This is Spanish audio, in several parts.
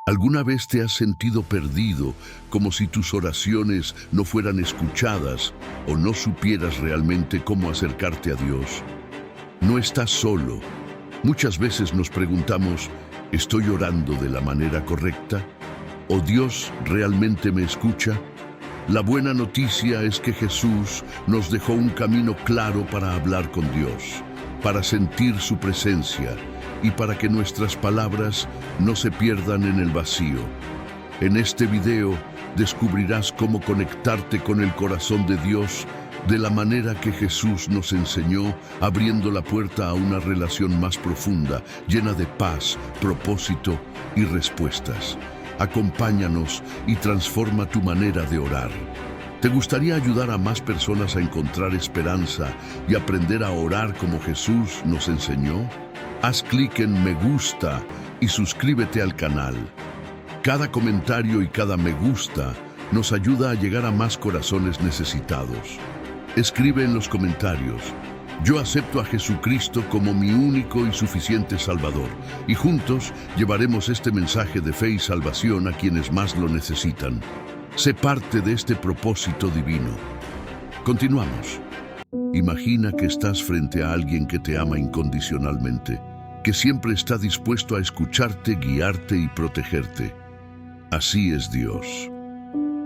¿Alguna vez te has sentido perdido, como si tus oraciones no fueran escuchadas o no supieras realmente cómo acercarte a Dios? No estás solo. Muchas veces nos preguntamos, ¿estoy orando de la manera correcta? ¿O Dios realmente me escucha? La buena noticia es que Jesús nos dejó un camino claro para hablar con Dios, para sentir su presencia y para que nuestras palabras no se pierdan en el vacío. En este video descubrirás cómo conectarte con el corazón de Dios de la manera que Jesús nos enseñó, abriendo la puerta a una relación más profunda, llena de paz, propósito y respuestas. Acompáñanos y transforma tu manera de orar. ¿Te gustaría ayudar a más personas a encontrar esperanza y aprender a orar como Jesús nos enseñó? Haz clic en me gusta y suscríbete al canal. Cada comentario y cada me gusta nos ayuda a llegar a más corazones necesitados. Escribe en los comentarios: yo acepto a Jesucristo como mi único y suficiente Salvador, y juntos llevaremos este mensaje de fe y salvación a quienes más lo necesitan. Sé parte de este propósito divino. Continuamos. Imagina que estás frente a alguien que te ama incondicionalmente, que siempre está dispuesto a escucharte, guiarte y protegerte. Así es Dios.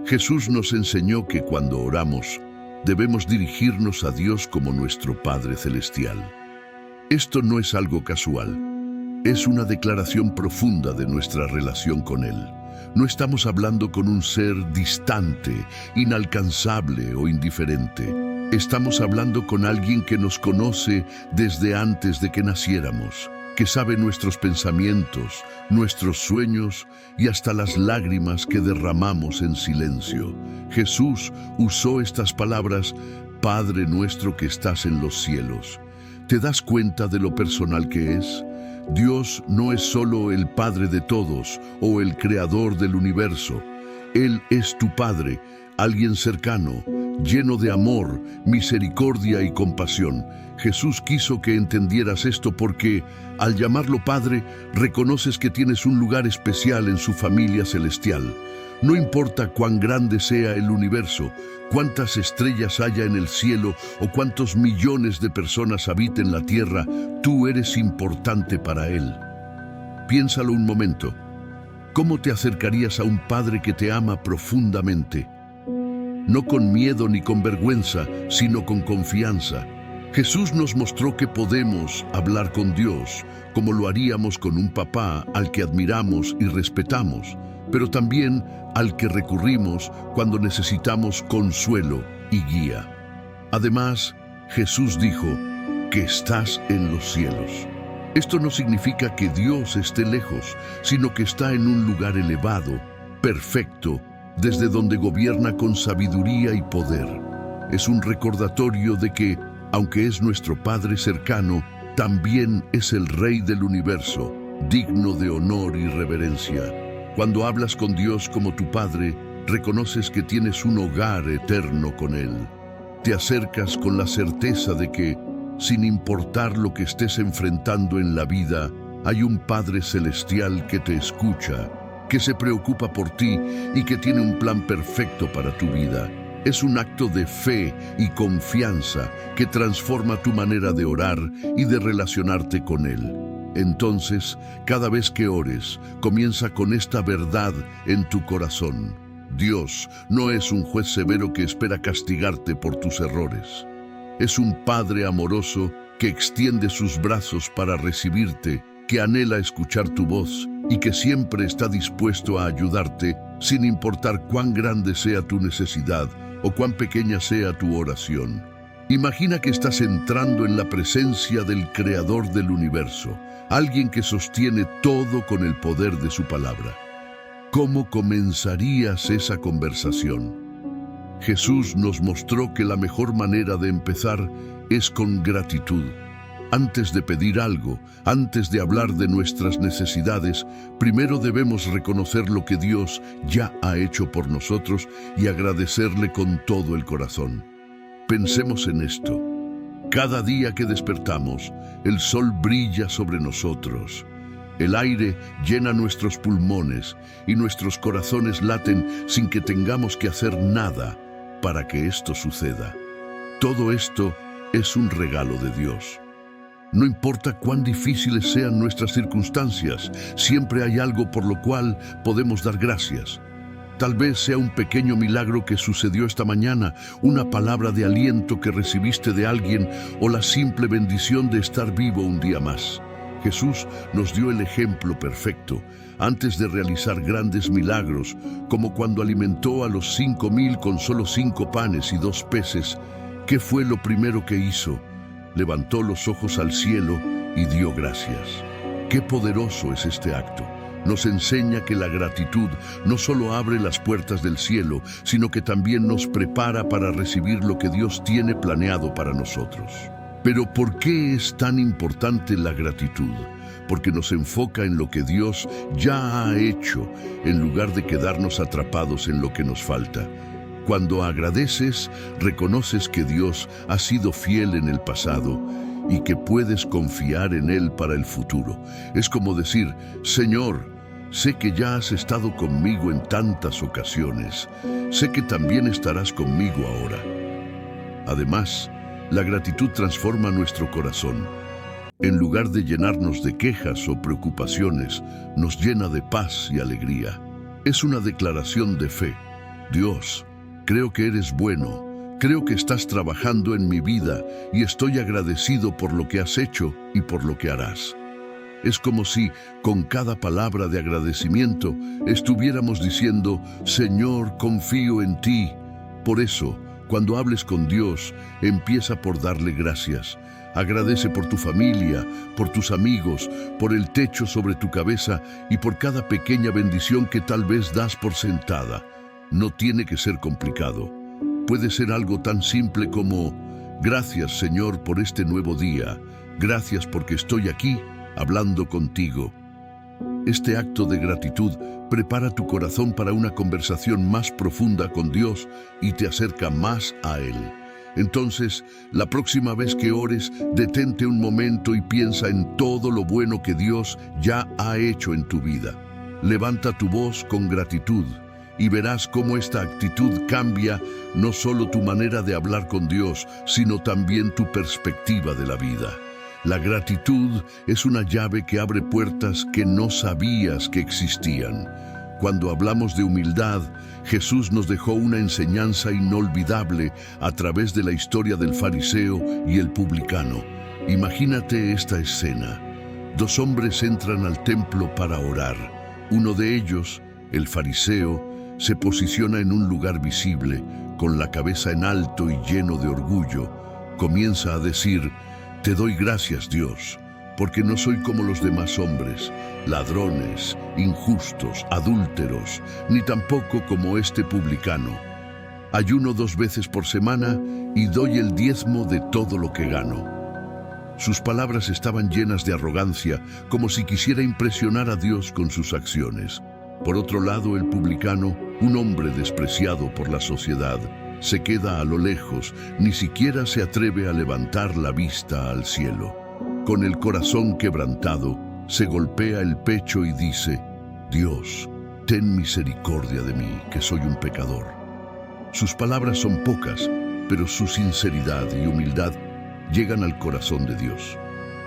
Jesús nos enseñó que cuando oramos, debemos dirigirnos a Dios como nuestro Padre Celestial. Esto no es algo casual, es una declaración profunda de nuestra relación con Él. No estamos hablando con un ser distante, inalcanzable o indiferente. Estamos hablando con alguien que nos conoce desde antes de que naciéramos, que sabe nuestros pensamientos, nuestros sueños y hasta las lágrimas que derramamos en silencio. Jesús usó estas palabras: Padre nuestro que estás en los cielos. ¿Te das cuenta de lo personal que es? Dios no es solo el Padre de todos o el Creador del universo. Él es tu Padre, alguien cercano, lleno de amor, misericordia y compasión. Jesús quiso que entendieras esto porque, al llamarlo Padre, reconoces que tienes un lugar especial en su familia celestial. No importa cuán grande sea el universo, cuántas estrellas haya en el cielo o cuántos millones de personas habiten la tierra, tú eres importante para Él. Piénsalo un momento. ¿Cómo te acercarías a un Padre que te ama profundamente? No con miedo ni con vergüenza, sino con confianza. Jesús nos mostró que podemos hablar con Dios, como lo haríamos con un papá al que admiramos y respetamos, pero también al que recurrimos cuando necesitamos consuelo y guía. Además, Jesús dijo que estás en los cielos. Esto no significa que Dios esté lejos, sino que está en un lugar elevado, perfecto, desde donde gobierna con sabiduría y poder. Es un recordatorio de que, aunque es nuestro Padre cercano, también es el Rey del universo, digno de honor y reverencia. Cuando hablas con Dios como tu Padre, reconoces que tienes un hogar eterno con Él. Te acercas con la certeza de que, sin importar lo que estés enfrentando en la vida, hay un Padre celestial que te escucha, que se preocupa por ti y que tiene un plan perfecto para tu vida. Es un acto de fe y confianza que transforma tu manera de orar y de relacionarte con Él. Entonces, cada vez que ores, comienza con esta verdad en tu corazón: Dios no es un juez severo que espera castigarte por tus errores. Es un Padre amoroso que extiende sus brazos para recibirte, que anhela escuchar tu voz y que siempre está dispuesto a ayudarte, sin importar cuán grande sea tu necesidad o cuán pequeña sea tu oración. Imagina que estás entrando en la presencia del Creador del universo, alguien que sostiene todo con el poder de su palabra. ¿Cómo comenzarías esa conversación? Jesús nos mostró que la mejor manera de empezar es con gratitud. Antes de pedir algo, antes de hablar de nuestras necesidades, primero debemos reconocer lo que Dios ya ha hecho por nosotros y agradecerle con todo el corazón. Pensemos en esto. Cada día que despertamos, el sol brilla sobre nosotros. El aire llena nuestros pulmones y nuestros corazones laten sin que tengamos que hacer nada para que esto suceda. Todo esto es un regalo de Dios. No importa cuán difíciles sean nuestras circunstancias, siempre hay algo por lo cual podemos dar gracias. Tal vez sea un pequeño milagro que sucedió esta mañana, una palabra de aliento que recibiste de alguien o la simple bendición de estar vivo un día más. Jesús nos dio el ejemplo perfecto antes de realizar grandes milagros, como cuando alimentó a los 5,000 con solo 5 panes y 2 peces. ¿Qué fue lo primero que hizo? Levantó los ojos al cielo y dio gracias. Qué poderoso es este acto. Nos enseña que la gratitud no solo abre las puertas del cielo, sino que también nos prepara para recibir lo que Dios tiene planeado para nosotros. Pero ¿por qué es tan importante la gratitud? Porque nos enfoca en lo que Dios ya ha hecho, en lugar de quedarnos atrapados en lo que nos falta. Cuando agradeces, reconoces que Dios ha sido fiel en el pasado y que puedes confiar en Él para el futuro. Es como decir, Señor, sé que ya has estado conmigo en tantas ocasiones. Sé que también estarás conmigo ahora. Además, la gratitud transforma nuestro corazón. En lugar de llenarnos de quejas o preocupaciones, nos llena de paz y alegría. Es una declaración de fe. Dios, creo que eres bueno, creo que estás trabajando en mi vida y estoy agradecido por lo que has hecho y por lo que harás. Es como si, con cada palabra de agradecimiento, estuviéramos diciendo, Señor, confío en ti. Por eso, cuando hables con Dios, empieza por darle gracias. Agradece por tu familia, por tus amigos, por el techo sobre tu cabeza y por cada pequeña bendición que tal vez das por sentada. No tiene que ser complicado. Puede ser algo tan simple como, gracias, Señor, por este nuevo día. Gracias porque estoy aquí hablando contigo. Este acto de gratitud prepara tu corazón para una conversación más profunda con Dios y te acerca más a Él. Entonces, la próxima vez que ores, detente un momento y piensa en todo lo bueno que Dios ya ha hecho en tu vida. Levanta tu voz con gratitud y verás cómo esta actitud cambia no solo tu manera de hablar con Dios, sino también tu perspectiva de la vida. La gratitud es una llave que abre puertas que no sabías que existían. Cuando hablamos de humildad, Jesús nos dejó una enseñanza inolvidable a través de la historia del fariseo y el publicano. Imagínate esta escena. 2 hombres entran al templo para orar. Uno de ellos, el fariseo, se posiciona en un lugar visible, con la cabeza en alto y lleno de orgullo. Comienza a decir, te doy gracias, Dios, porque no soy como los demás hombres, ladrones, injustos, adúlteros, ni tampoco como este publicano. Ayuno 2 veces por semana y doy el diezmo de todo lo que gano. Sus palabras estaban llenas de arrogancia, como si quisiera impresionar a Dios con sus acciones. Por otro lado, el publicano, un hombre despreciado por la sociedad, se queda a lo lejos, ni siquiera se atreve a levantar la vista al cielo. Con el corazón quebrantado, se golpea el pecho y dice, Dios, ten misericordia de mí, que soy un pecador. Sus palabras son pocas, pero su sinceridad y humildad llegan al corazón de Dios.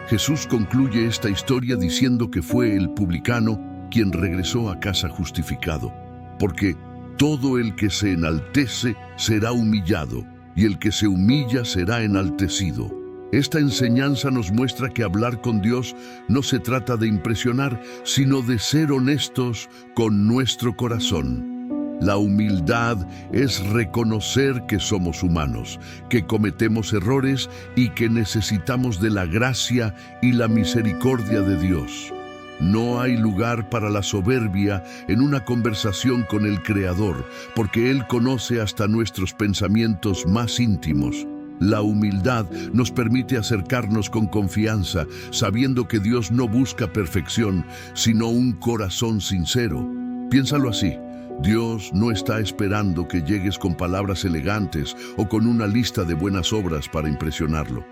Jesús concluye esta historia diciendo que fue el publicano quien regresó a casa justificado, porque todo el que se enaltece será humillado, y el que se humilla será enaltecido. Esta enseñanza nos muestra que hablar con Dios no se trata de impresionar, sino de ser honestos con nuestro corazón. La humildad es reconocer que somos humanos, que cometemos errores y que necesitamos de la gracia y la misericordia de Dios. No hay lugar para la soberbia en una conversación con el Creador, porque Él conoce hasta nuestros pensamientos más íntimos. La humildad nos permite acercarnos con confianza, sabiendo que Dios no busca perfección, sino un corazón sincero. Piénsalo así. Dios no está esperando que llegues con palabras elegantes o con una lista de buenas obras para impresionarlo.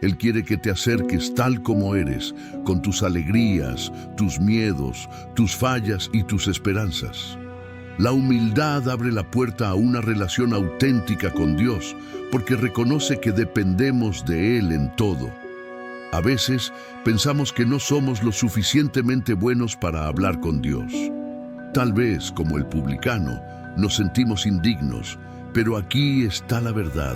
Él quiere que te acerques tal como eres, con tus alegrías, tus miedos, tus fallas y tus esperanzas. La humildad abre la puerta a una relación auténtica con Dios, porque reconoce que dependemos de Él en todo. A veces pensamos que no somos lo suficientemente buenos para hablar con Dios. Tal vez, como el publicano, nos sentimos indignos, pero aquí está la verdad.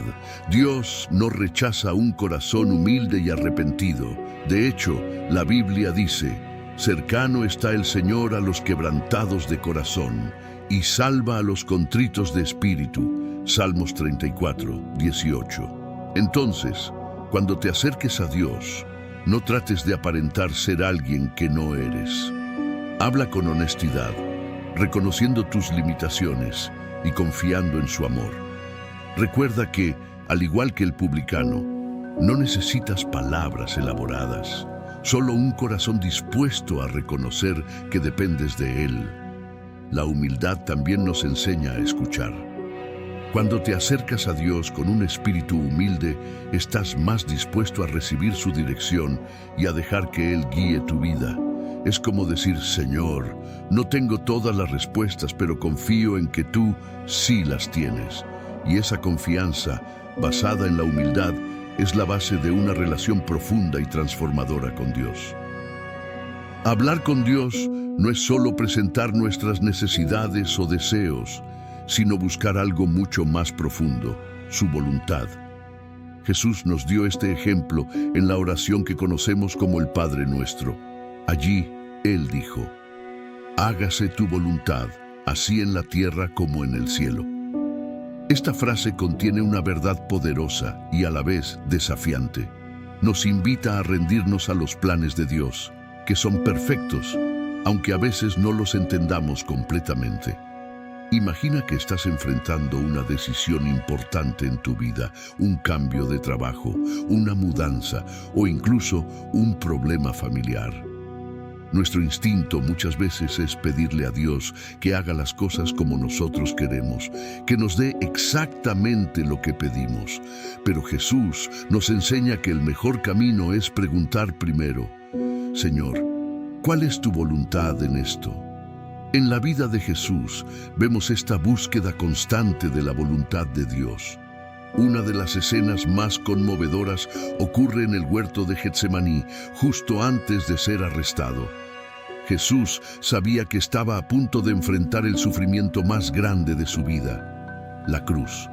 Dios no rechaza un corazón humilde y arrepentido. De hecho, la Biblia dice: cercano está el Señor a los quebrantados de corazón y salva a los contritos de espíritu. Salmos 34, 18. Entonces, cuando te acerques a Dios, no trates de aparentar ser alguien que no eres. Habla con honestidad, reconociendo tus limitaciones y confiando en su amor. Recuerda que, al igual que el publicano, no necesitas palabras elaboradas, solo un corazón dispuesto a reconocer que dependes de Él. La humildad también nos enseña a escuchar. Cuando te acercas a Dios con un espíritu humilde, estás más dispuesto a recibir su dirección y a dejar que Él guíe tu vida. Es como decir: Señor, no tengo todas las respuestas, pero confío en que tú sí las tienes. Y esa confianza, basada en la humildad, es la base de una relación profunda y transformadora con Dios. Hablar con Dios no es solo presentar nuestras necesidades o deseos, sino buscar algo mucho más profundo, su voluntad. Jesús nos dio este ejemplo en la oración que conocemos como el Padre Nuestro. Allí, Él dijo: hágase tu voluntad, así en la tierra como en el cielo. Esta frase contiene una verdad poderosa y a la vez desafiante. Nos invita a rendirnos a los planes de Dios, que son perfectos, aunque a veces no los entendamos completamente. Imagina que estás enfrentando una decisión importante en tu vida, un cambio de trabajo, una mudanza o incluso un problema familiar. Nuestro instinto muchas veces es pedirle a Dios que haga las cosas como nosotros queremos, que nos dé exactamente lo que pedimos. Pero Jesús nos enseña que el mejor camino es preguntar primero: Señor, ¿cuál es tu voluntad en esto? En la vida de Jesús vemos esta búsqueda constante de la voluntad de Dios. Una de las escenas más conmovedoras ocurre en el huerto de Getsemaní, justo antes de ser arrestado. Jesús sabía que estaba a punto de enfrentar el sufrimiento más grande de su vida, la cruz.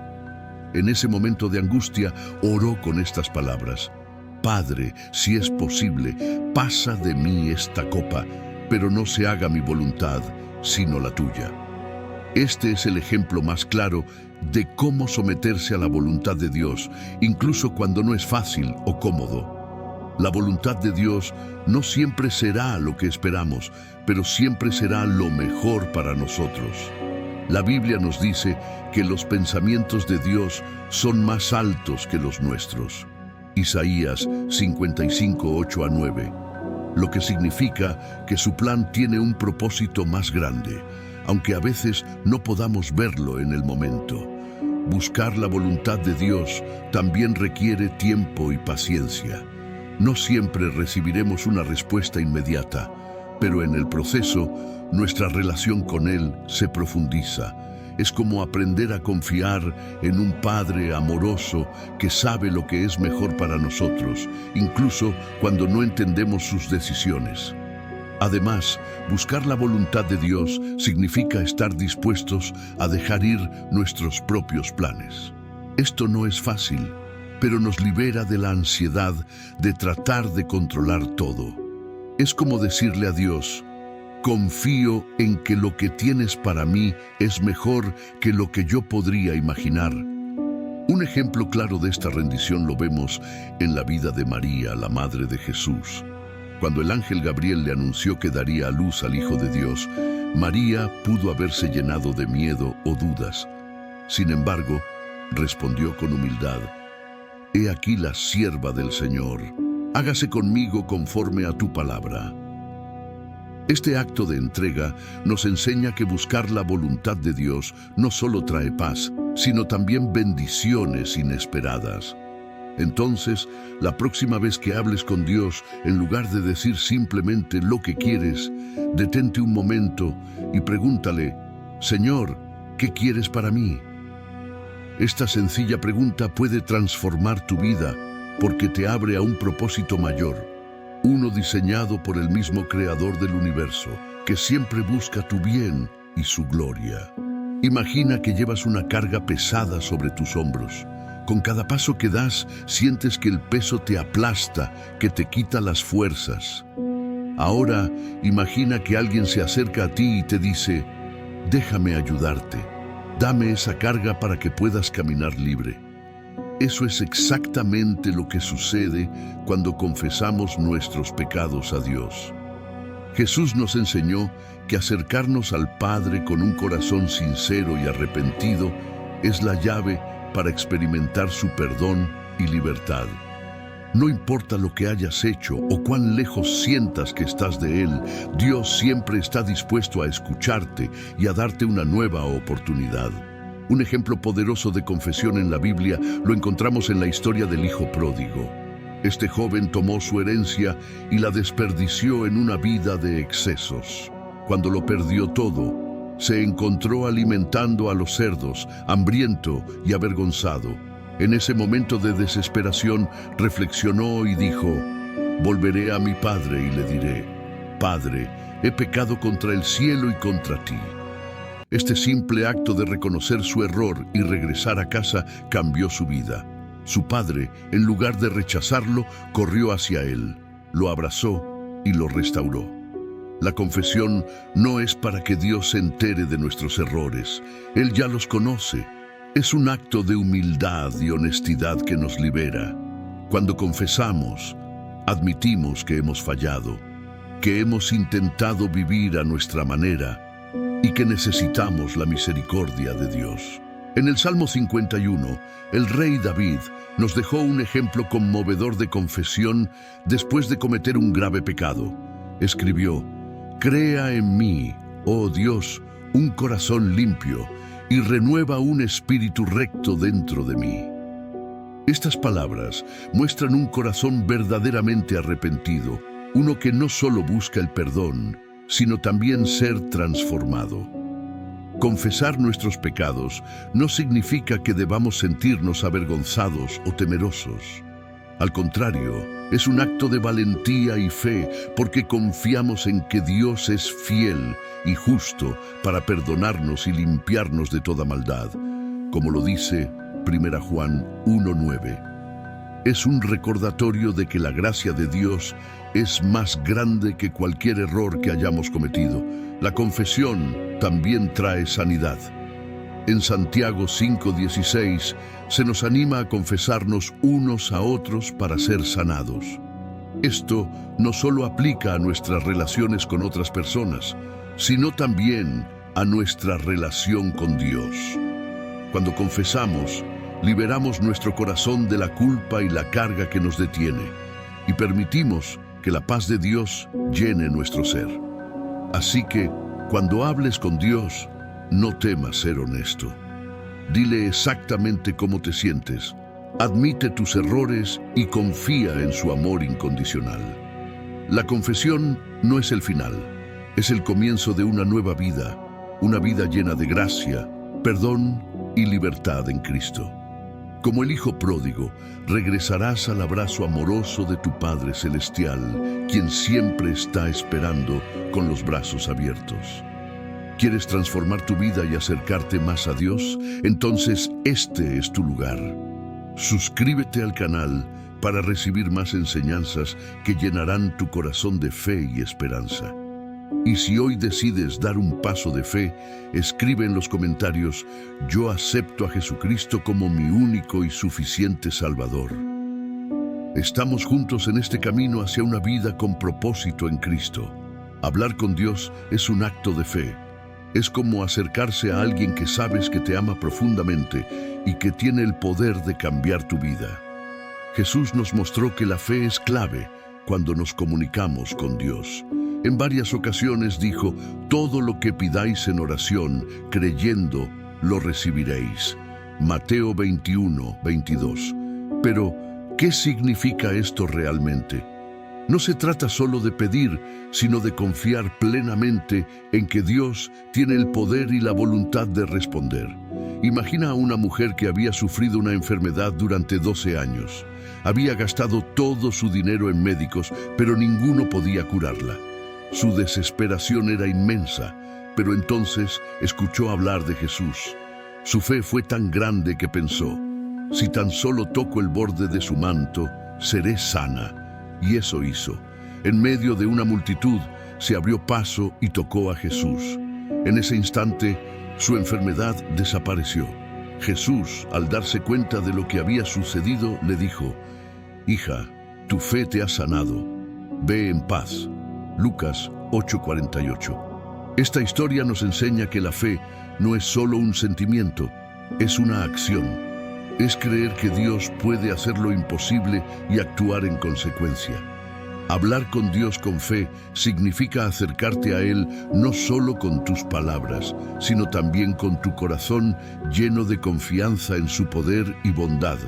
En ese momento de angustia, oró con estas palabras: Padre, si es posible, pasa de mí esta copa, pero no se haga mi voluntad, sino la tuya. Este es el ejemplo más claro de cómo someterse a la voluntad de Dios, incluso cuando no es fácil o cómodo. La voluntad de Dios no siempre será lo que esperamos, pero siempre será lo mejor para nosotros. La Biblia nos dice que los pensamientos de Dios son más altos que los nuestros. Isaías 55, 8-9. Lo que significa que su plan tiene un propósito más grande, aunque a veces no podamos verlo en el momento. Buscar la voluntad de Dios también requiere tiempo y paciencia. No siempre recibiremos una respuesta inmediata, pero en el proceso, nuestra relación con Él se profundiza. Es como aprender a confiar en un Padre amoroso que sabe lo que es mejor para nosotros, incluso cuando no entendemos sus decisiones. Además, buscar la voluntad de Dios significa estar dispuestos a dejar ir nuestros propios planes. Esto no es fácil, pero nos libera de la ansiedad de tratar de controlar todo. Es como decirle a Dios: confío en que lo que tienes para mí es mejor que lo que yo podría imaginar. Un ejemplo claro de esta rendición lo vemos en la vida de María, la madre de Jesús. Cuando el ángel Gabriel le anunció que daría a luz al Hijo de Dios, María pudo haberse llenado de miedo o dudas. Sin embargo, respondió con humildad: He aquí la sierva del Señor, hágase conmigo conforme a tu palabra. Este acto de entrega nos enseña que buscar la voluntad de Dios no solo trae paz, sino también bendiciones inesperadas. Entonces, la próxima vez que hables con Dios, en lugar de decir simplemente lo que quieres, detente un momento y pregúntale: Señor, ¿qué quieres para mí? Esta sencilla pregunta puede transformar tu vida porque te abre a un propósito mayor, uno diseñado por el mismo Creador del universo, que siempre busca tu bien y su gloria. Imagina que llevas una carga pesada sobre tus hombros. Con cada paso que das, sientes que el peso te aplasta, que te quita las fuerzas. Ahora, imagina que alguien se acerca a ti y te dice: déjame ayudarte, dame esa carga para que puedas caminar libre. Eso es exactamente lo que sucede cuando confesamos nuestros pecados a Dios. Jesús nos enseñó que acercarnos al Padre con un corazón sincero y arrepentido es la llave para experimentar su perdón y libertad. No importa lo que hayas hecho o cuán lejos sientas que estás de Él, Dios siempre está dispuesto a escucharte y a darte una nueva oportunidad. Un ejemplo poderoso de confesión en la Biblia lo encontramos en la historia del hijo pródigo. Este joven tomó su herencia y la desperdició en una vida de excesos. Cuando lo perdió todo, se encontró alimentando a los cerdos, hambriento y avergonzado. En ese momento de desesperación, reflexionó y dijo: volveré a mi padre y le diré: Padre, he pecado contra el cielo y contra ti. Este simple acto de reconocer su error y regresar a casa cambió su vida. Su padre, en lugar de rechazarlo, corrió hacia él, lo abrazó y lo restauró. La confesión no es para que Dios se entere de nuestros errores. Él ya los conoce. Es un acto de humildad y honestidad que nos libera. Cuando confesamos, admitimos que hemos fallado, que hemos intentado vivir a nuestra manera y que necesitamos la misericordia de Dios. En el Salmo 51, el rey David nos dejó un ejemplo conmovedor de confesión después de cometer un grave pecado. Escribió: crea en mí, oh Dios, un corazón limpio y renueva un espíritu recto dentro de mí. Estas palabras muestran un corazón verdaderamente arrepentido, uno que no solo busca el perdón, sino también ser transformado. Confesar nuestros pecados no significa que debamos sentirnos avergonzados o temerosos. Al contrario, es un acto de valentía y fe porque confiamos en que Dios es fiel y justo para perdonarnos y limpiarnos de toda maldad, como lo dice 1 Juan 1:9. Es un recordatorio de que la gracia de Dios es más grande que cualquier error que hayamos cometido. La confesión también trae sanidad. En Santiago 5:16 se nos anima a confesarnos unos a otros para ser sanados. Esto no solo aplica a nuestras relaciones con otras personas, sino también a nuestra relación con Dios. Cuando confesamos, liberamos nuestro corazón de la culpa y la carga que nos detiene y permitimos que la paz de Dios llene nuestro ser. Así que, cuando hables con Dios, no temas ser honesto. Dile exactamente cómo te sientes, admite tus errores y confía en su amor incondicional. La confesión no es el final, es el comienzo de una nueva vida, una vida llena de gracia, perdón y libertad en Cristo. Como el hijo pródigo, regresarás al abrazo amoroso de tu Padre Celestial, quien siempre está esperando con los brazos abiertos. ¿Quieres transformar tu vida y acercarte más a Dios? Entonces este es tu lugar. Suscríbete al canal para recibir más enseñanzas que llenarán tu corazón de fe y esperanza. Y si hoy decides dar un paso de fe, escribe en los comentarios: yo acepto a Jesucristo como mi único y suficiente Salvador. Estamos juntos en este camino hacia una vida con propósito en Cristo. Hablar con Dios es un acto de fe. Es como acercarse a alguien que sabes que te ama profundamente y que tiene el poder de cambiar tu vida. Jesús nos mostró que la fe es clave cuando nos comunicamos con Dios. En varias ocasiones dijo: todo lo que pidáis en oración, creyendo, lo recibiréis. Mateo 21:22. Pero, ¿Qué significa esto realmente? No se trata solo de pedir, sino de confiar plenamente en que Dios tiene el poder y la voluntad de responder. Imagina a una mujer que había sufrido una enfermedad durante 12 años. Había gastado todo su dinero en médicos, pero ninguno podía curarla. Su desesperación era inmensa, pero entonces escuchó hablar de Jesús. Su fe fue tan grande que pensó: si tan solo toco el borde de su manto, seré sana. Y eso hizo. En medio de una multitud, se abrió paso y tocó a Jesús. En ese instante, su enfermedad desapareció. Jesús, al darse cuenta de lo que había sucedido, le dijo: hija, tu fe te ha sanado. Ve en paz. Lucas 8:48. Esta historia nos enseña que la fe no es solo un sentimiento, es una acción. Es creer que Dios puede hacer lo imposible y actuar en consecuencia. Hablar con Dios con fe significa acercarte a Él no solo con tus palabras, sino también con tu corazón lleno de confianza en su poder y bondad.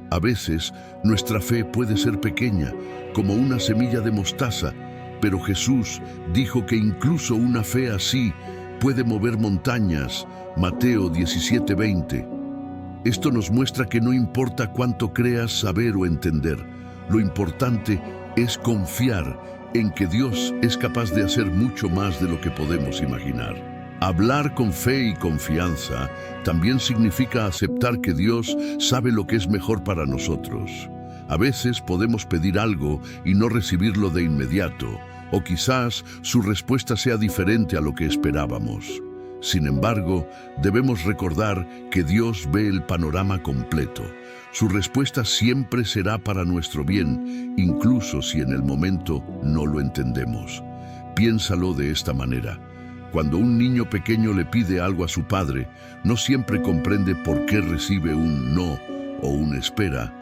A veces, nuestra fe puede ser pequeña, como una semilla de mostaza, pero Jesús dijo que incluso una fe así puede mover montañas. Mateo 17:20. Esto nos muestra que no importa cuánto creas saber o entender, lo importante es confiar en que Dios es capaz de hacer mucho más de lo que podemos imaginar. Hablar con fe y confianza también significa aceptar que Dios sabe lo que es mejor para nosotros. A veces podemos pedir algo y no recibirlo de inmediato, o quizás su respuesta sea diferente a lo que esperábamos. Sin embargo, debemos recordar que Dios ve el panorama completo. Su respuesta siempre será para nuestro bien, incluso si en el momento no lo entendemos. Piénsalo de esta manera. Cuando un niño pequeño le pide algo a su padre, no siempre comprende por qué recibe un no o una espera,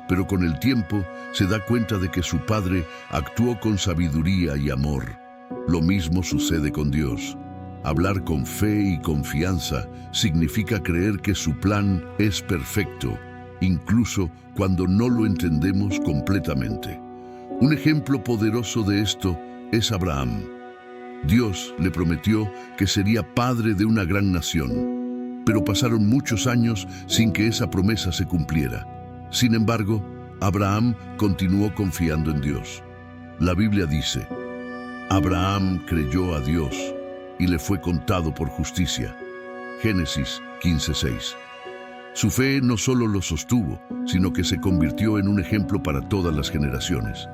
pero con el tiempo se da cuenta de que su padre actuó con sabiduría y amor. Lo mismo sucede con Dios. Hablar con fe y confianza significa creer que su plan es perfecto, incluso cuando no lo entendemos completamente. Un ejemplo poderoso de esto es Abraham. Dios le prometió que sería padre de una gran nación, pero pasaron muchos años sin que esa promesa se cumpliera. Sin embargo, Abraham continuó confiando en Dios. La Biblia dice: Abraham creyó a Dios y le fue contado por justicia. Génesis 15:6. Su fe no solo lo sostuvo, sino que se convirtió en un ejemplo para todas las generaciones.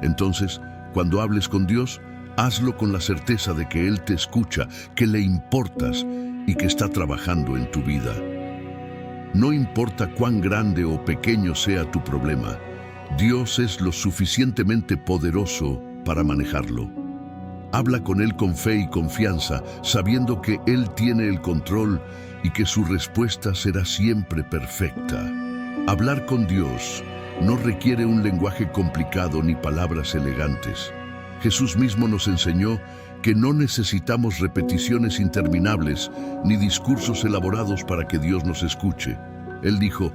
Entonces, cuando hables con Dios, hazlo con la certeza de que Él te escucha, que le importas y que está trabajando en tu vida. No importa cuán grande o pequeño sea tu problema, Dios es lo suficientemente poderoso para manejarlo. Habla con Él con fe y confianza, sabiendo que Él tiene el control y que su respuesta será siempre perfecta. Hablar con Dios no requiere un lenguaje complicado ni palabras elegantes. Jesús mismo nos enseñó que no necesitamos repeticiones interminables ni discursos elaborados para que Dios nos escuche. Él dijo: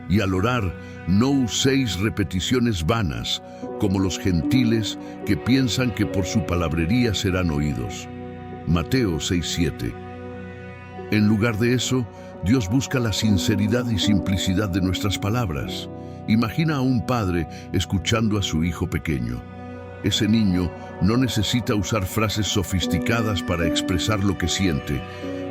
y al orar, no uséis repeticiones vanas, como los gentiles que piensan que por su palabrería serán oídos. Mateo 6:7. En lugar de eso, Dios busca la sinceridad y simplicidad de nuestras palabras. Imagina a un padre escuchando a su hijo pequeño. Ese niño no necesita usar frases sofisticadas para expresar lo que siente.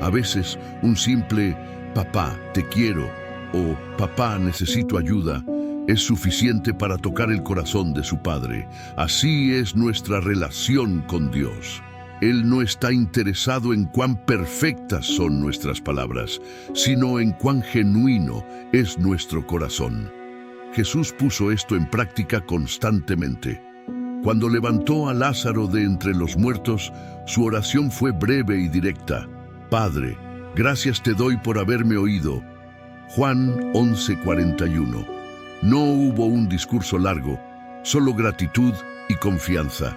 A veces, un simple «papá, te quiero» o «papá, necesito ayuda» es suficiente para tocar el corazón de su padre. Así es nuestra relación con Dios. Él no está interesado en cuán perfectas son nuestras palabras, sino en cuán genuino es nuestro corazón. Jesús puso esto en práctica constantemente. Cuando levantó a Lázaro de entre los muertos, su oración fue breve y directa. «Padre, gracias te doy por haberme oído». Juan 11:41. No hubo un discurso largo, solo gratitud y confianza.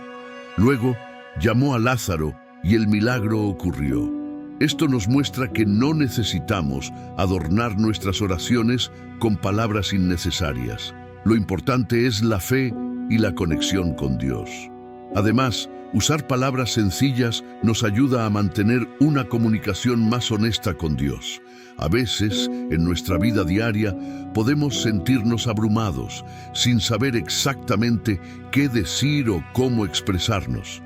Luego, llamó a Lázaro y el milagro ocurrió. Esto nos muestra que no necesitamos adornar nuestras oraciones con palabras innecesarias. Lo importante es la fe y la conexión con Dios. Además, usar palabras sencillas nos ayuda a mantener una comunicación más honesta con Dios. A veces, en nuestra vida diaria, podemos sentirnos abrumados, sin saber exactamente qué decir o cómo expresarnos.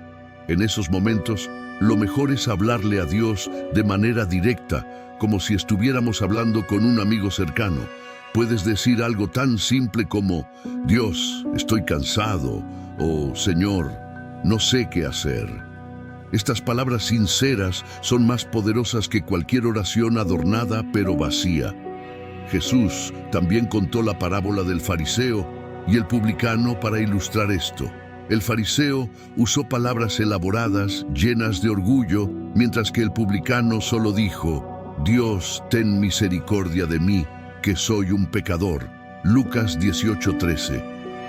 En esos momentos, lo mejor es hablarle a Dios de manera directa, como si estuviéramos hablando con un amigo cercano. Puedes decir algo tan simple como: Dios, estoy cansado, o Señor, no sé qué hacer. Estas palabras sinceras son más poderosas que cualquier oración adornada pero vacía. Jesús también contó la parábola del fariseo y el publicano para ilustrar esto. El fariseo usó palabras elaboradas, llenas de orgullo, mientras que el publicano solo dijo: Dios, ten misericordia de mí, que soy un pecador. Lucas 18:13.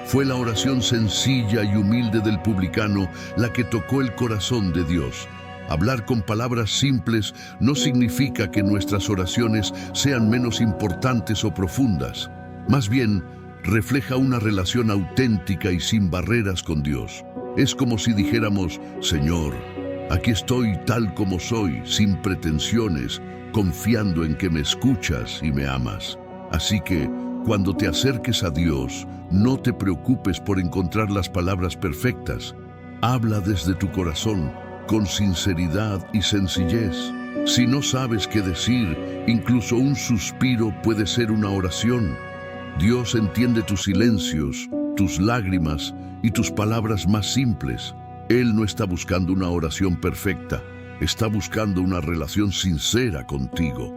Fue la oración sencilla y humilde del publicano la que tocó el corazón de Dios. Hablar con palabras simples no significa que nuestras oraciones sean menos importantes o profundas. Más bien, refleja una relación auténtica y sin barreras con Dios. Es como si dijéramos: Señor, aquí estoy tal como soy, sin pretensiones, confiando en que me escuchas y me amas. Así que, cuando te acerques a Dios, no te preocupes por encontrar las palabras perfectas. Habla desde tu corazón, con sinceridad y sencillez. Si no sabes qué decir, incluso un suspiro puede ser una oración. Dios entiende tus silencios, tus lágrimas y tus palabras más simples. Él no está buscando una oración perfecta, está buscando una relación sincera contigo.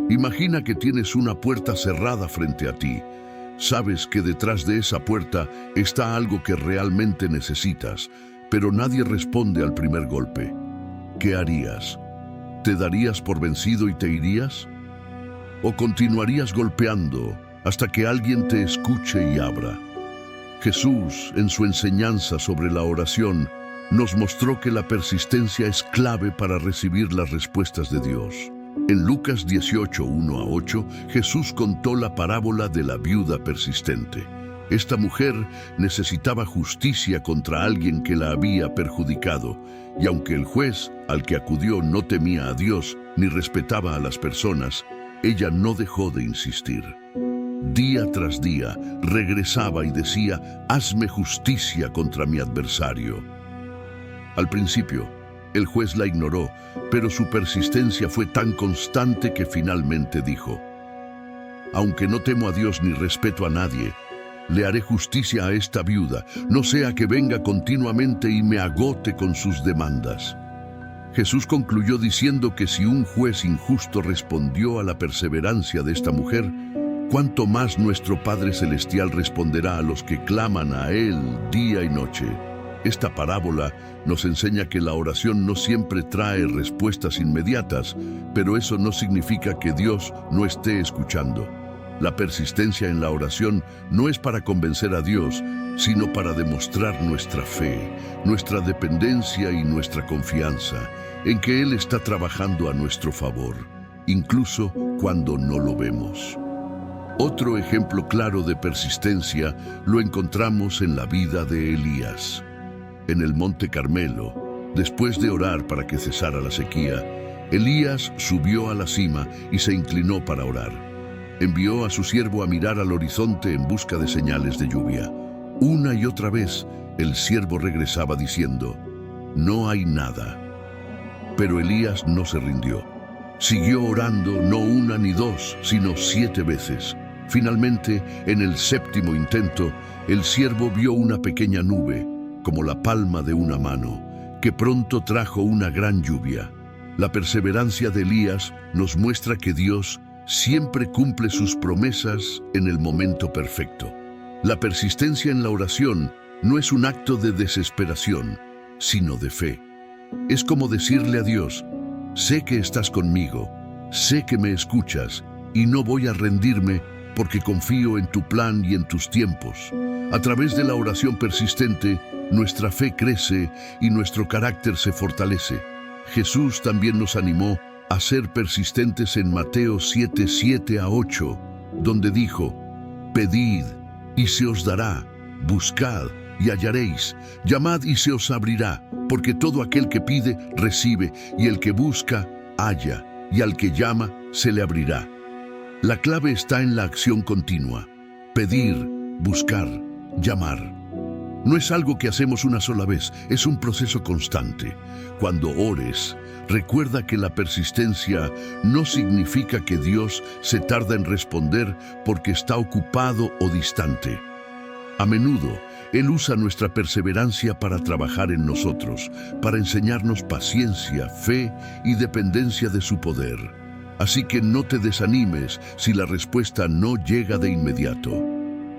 Imagina que tienes una puerta cerrada frente a ti. Sabes que detrás de esa puerta está algo que realmente necesitas, pero nadie responde al primer golpe. ¿Qué harías? ¿Te darías por vencido y te irías? ¿O continuarías golpeando hasta que alguien te escuche y abra? Jesús, en su enseñanza sobre la oración, nos mostró que la persistencia es clave para recibir las respuestas de Dios. En Lucas 18, 1-8, Jesús contó la parábola de la viuda persistente. Esta mujer necesitaba justicia contra alguien que la había perjudicado, y aunque el juez al que acudió no temía a Dios ni respetaba a las personas, ella no dejó de insistir. Día tras día regresaba y decía: hazme justicia contra mi adversario. Al principio, el juez la ignoró, pero su persistencia fue tan constante que finalmente dijo: aunque no temo a Dios ni respeto a nadie, le haré justicia a esta viuda, no sea que venga continuamente y me agote con sus demandas. Jesús concluyó diciendo que si un juez injusto respondió a la perseverancia de esta mujer, ¿cuánto más nuestro Padre Celestial responderá a los que claman a Él día y noche? Esta parábola nos enseña que la oración no siempre trae respuestas inmediatas, pero eso no significa que Dios no esté escuchando. La persistencia en la oración no es para convencer a Dios, sino para demostrar nuestra fe, nuestra dependencia y nuestra confianza en que Él está trabajando a nuestro favor, incluso cuando no lo vemos. Otro ejemplo claro de persistencia lo encontramos en la vida de Elías. En el Monte Carmelo, después de orar para que cesara la sequía, Elías subió a la cima y se inclinó para orar. Envió a su siervo a mirar al horizonte en busca de señales de lluvia. Una y otra vez, el siervo regresaba diciendo: no hay nada. Pero Elías no se rindió. Siguió orando no una ni dos, sino 7 veces. Finalmente, en el 7º intento, el siervo vio una pequeña nube, como la palma de una mano, que pronto trajo una gran lluvia. La perseverancia de Elías nos muestra que Dios siempre cumple sus promesas en el momento perfecto. La persistencia en la oración no es un acto de desesperación, sino de fe. Es como decirle a Dios: sé que estás conmigo, sé que me escuchas, y no voy a rendirme porque confío en tu plan y en tus tiempos. A través de la oración persistente, nuestra fe crece y nuestro carácter se fortalece. Jesús también nos animó a ser persistentes en Mateo 7, 7-8, donde dijo: pedid y se os dará. Buscad y hallaréis. Llamad y se os abrirá, porque todo aquel que pide, recibe, y el que busca, halla, y al que llama, se le abrirá. La clave está en la acción continua. Pedir, buscar, llamar. No es algo que hacemos una sola vez, es un proceso constante. Cuando ores, recuerda que la persistencia no significa que Dios se tarda en responder porque está ocupado o distante. A menudo, Él usa nuestra perseverancia para trabajar en nosotros, para enseñarnos paciencia, fe y dependencia de su poder. Así que no te desanimes si la respuesta no llega de inmediato.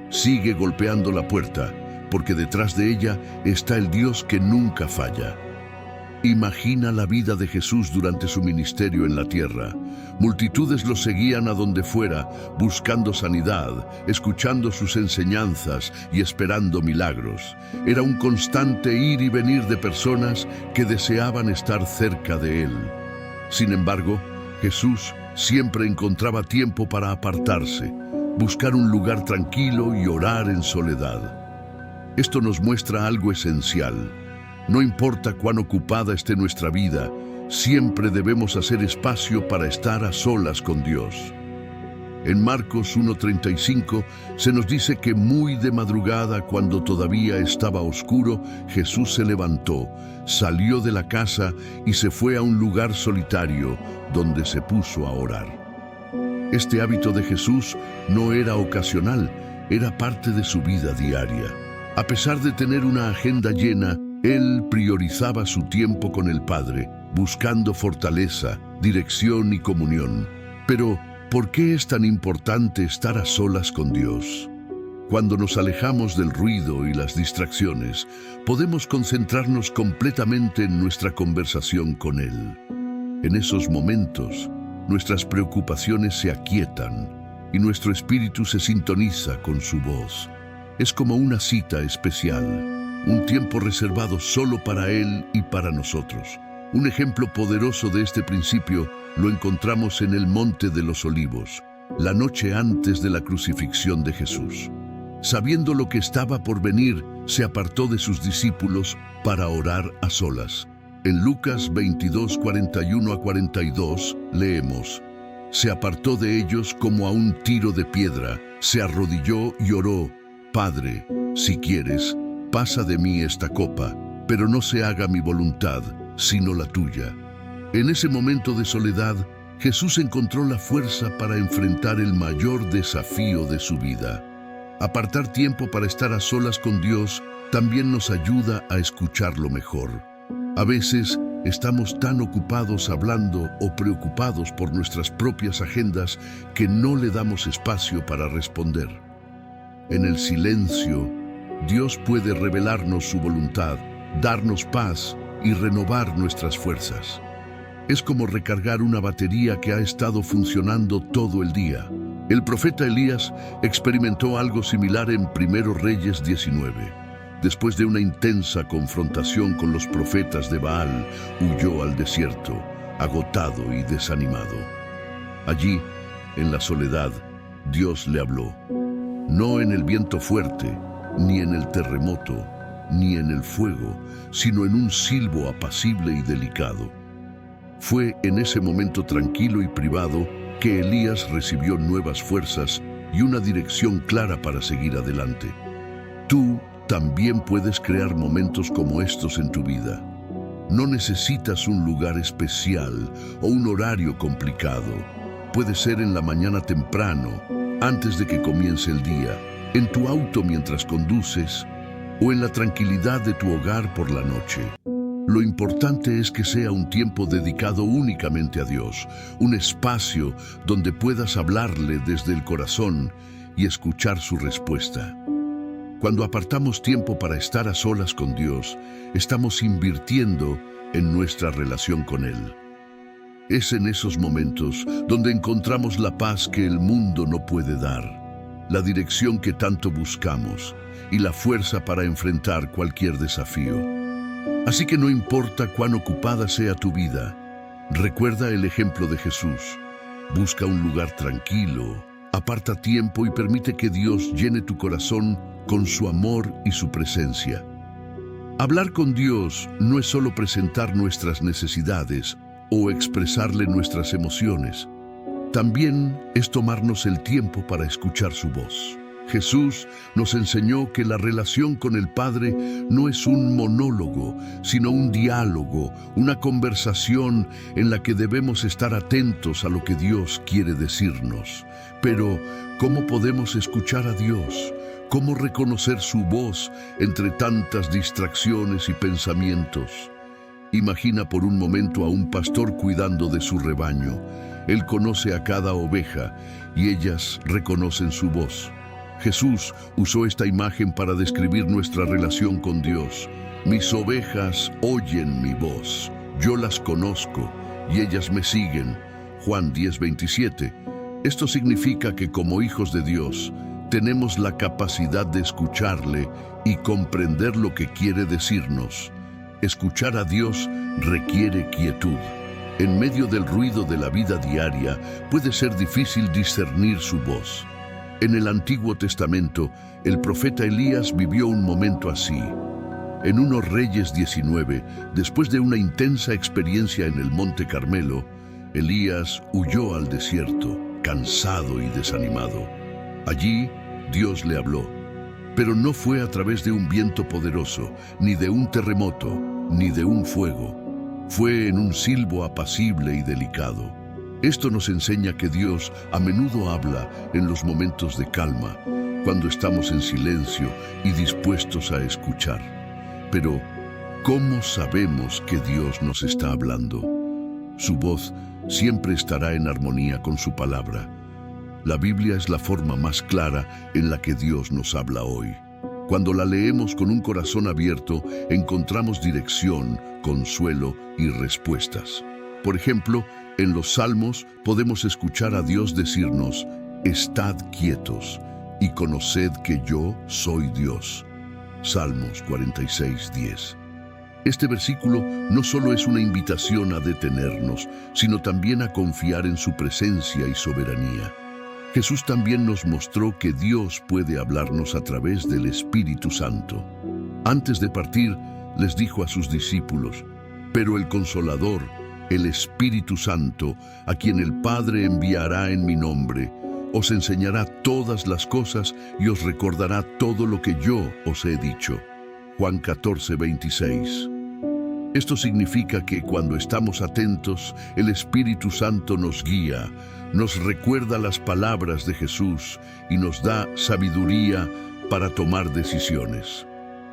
Sigue golpeando la puerta, porque detrás de ella está el Dios que nunca falla. Imagina la vida de Jesús durante su ministerio en la tierra. Multitudes lo seguían a donde fuera, buscando sanidad, escuchando sus enseñanzas y esperando milagros. Era un constante ir y venir de personas que deseaban estar cerca de Él. Sin embargo, Jesús siempre encontraba tiempo para apartarse, buscar un lugar tranquilo y orar en soledad. Esto nos muestra algo esencial. No importa cuán ocupada esté nuestra vida, siempre debemos hacer espacio para estar a solas con Dios. En Marcos 1:35 se nos dice que muy de madrugada, cuando todavía estaba oscuro, Jesús se levantó, salió de la casa y se fue a un lugar solitario donde se puso a orar. Este hábito de Jesús no era ocasional, era parte de su vida diaria. A pesar de tener una agenda llena, Él priorizaba su tiempo con el Padre, buscando fortaleza, dirección y comunión. Pero, ¿por qué es tan importante estar a solas con Dios? Cuando nos alejamos del ruido y las distracciones, podemos concentrarnos completamente en nuestra conversación con Él. En esos momentos, nuestras preocupaciones se aquietan y nuestro espíritu se sintoniza con su voz. Es como una cita especial, un tiempo reservado solo para Él y para nosotros. Un ejemplo poderoso de este principio lo encontramos en el Monte de los Olivos, la noche antes de la crucifixión de Jesús. Sabiendo lo que estaba por venir, se apartó de sus discípulos para orar a solas. En Lucas 22:41-42 leemos: se apartó de ellos como a un tiro de piedra, se arrodilló y oró: Padre, si quieres, pasa de mí esta copa, pero no se haga mi voluntad, sino la tuya. En ese momento de soledad, Jesús encontró la fuerza para enfrentar el mayor desafío de su vida. Apartar tiempo para estar a solas con Dios también nos ayuda a escucharlo mejor. A veces estamos tan ocupados hablando o preocupados por nuestras propias agendas que no le damos espacio para responder. En el silencio, Dios puede revelarnos su voluntad, darnos paz y renovar nuestras fuerzas. Es como recargar una batería que ha estado funcionando todo el día. El profeta Elías experimentó algo similar en 1 Reyes 19. Después de una intensa confrontación con los profetas de Baal, huyó al desierto, agotado y desanimado. Allí, en la soledad, Dios le habló. No en el viento fuerte, ni en el terremoto, ni en el fuego, sino en un silbo apacible y delicado. Fue en ese momento tranquilo y privado que Elías recibió nuevas fuerzas y una dirección clara para seguir adelante. Tú también puedes crear momentos como estos en tu vida. No necesitas un lugar especial o un horario complicado. Puede ser en la mañana temprano, antes de que comience el día, en tu auto mientras conduces, o en la tranquilidad de tu hogar por la noche. Lo importante es que sea un tiempo dedicado únicamente a Dios, un espacio donde puedas hablarle desde el corazón y escuchar su respuesta. Cuando apartamos tiempo para estar a solas con Dios, estamos invirtiendo en nuestra relación con Él. Es en esos momentos donde encontramos la paz que el mundo no puede dar, la dirección que tanto buscamos y la fuerza para enfrentar cualquier desafío. Así que no importa cuán ocupada sea tu vida, recuerda el ejemplo de Jesús. Busca un lugar tranquilo, Aparta tiempo y permite que Dios llene tu corazón con su amor y su presencia. Hablar con Dios no es solo presentar nuestras necesidades o expresarle nuestras emociones. También es tomarnos el tiempo para escuchar su voz. Jesús nos enseñó que la relación con el Padre no es un monólogo, sino un diálogo, una conversación en la que debemos estar atentos a lo que Dios quiere decirnos. Pero, ¿cómo podemos escuchar a Dios? ¿Cómo reconocer su voz entre tantas distracciones y pensamientos? Imagina por un momento a un pastor cuidando de su rebaño. Él conoce a cada oveja y ellas reconocen su voz. Jesús usó esta imagen para describir nuestra relación con Dios. Mis ovejas oyen mi voz, yo las conozco y ellas me siguen. Juan 10:27. Esto significa que como hijos de Dios, tenemos la capacidad de escucharle y comprender lo que quiere decirnos. Escuchar a Dios requiere quietud. En medio del ruido de la vida diaria, puede ser difícil discernir su voz. En el Antiguo Testamento, el profeta Elías vivió un momento así. En 1 Reyes 19, después de una intensa experiencia en el Monte Carmelo, Elías huyó al desierto, cansado y desanimado. Allí, Dios le habló, pero no fue a través de un viento poderoso, ni de un terremoto, ni de un fuego. Fue en un silbo apacible y delicado. Esto nos enseña que Dios a menudo habla en los momentos de calma, cuando estamos en silencio y dispuestos a escuchar. Pero, ¿cómo sabemos que Dios nos está hablando? Su voz siempre estará en armonía con su palabra. La Biblia es la forma más clara en la que Dios nos habla hoy. Cuando la leemos con un corazón abierto, encontramos dirección, consuelo y respuestas. Por ejemplo, en los Salmos podemos escuchar a Dios decirnos: «Estad quietos y conoced que yo soy Dios». Salmos 46:10. Este versículo no solo es una invitación a detenernos, sino también a confiar en su presencia y soberanía. Jesús también nos mostró que Dios puede hablarnos a través del Espíritu Santo. Antes de partir, les dijo a sus discípulos: «Pero el Consolador, el Espíritu Santo, a quien el Padre enviará en mi nombre, os enseñará todas las cosas y os recordará todo lo que yo os he dicho». Juan 14:26. Esto significa que cuando estamos atentos, el Espíritu Santo nos guía, nos recuerda las palabras de Jesús y nos da sabiduría para tomar decisiones.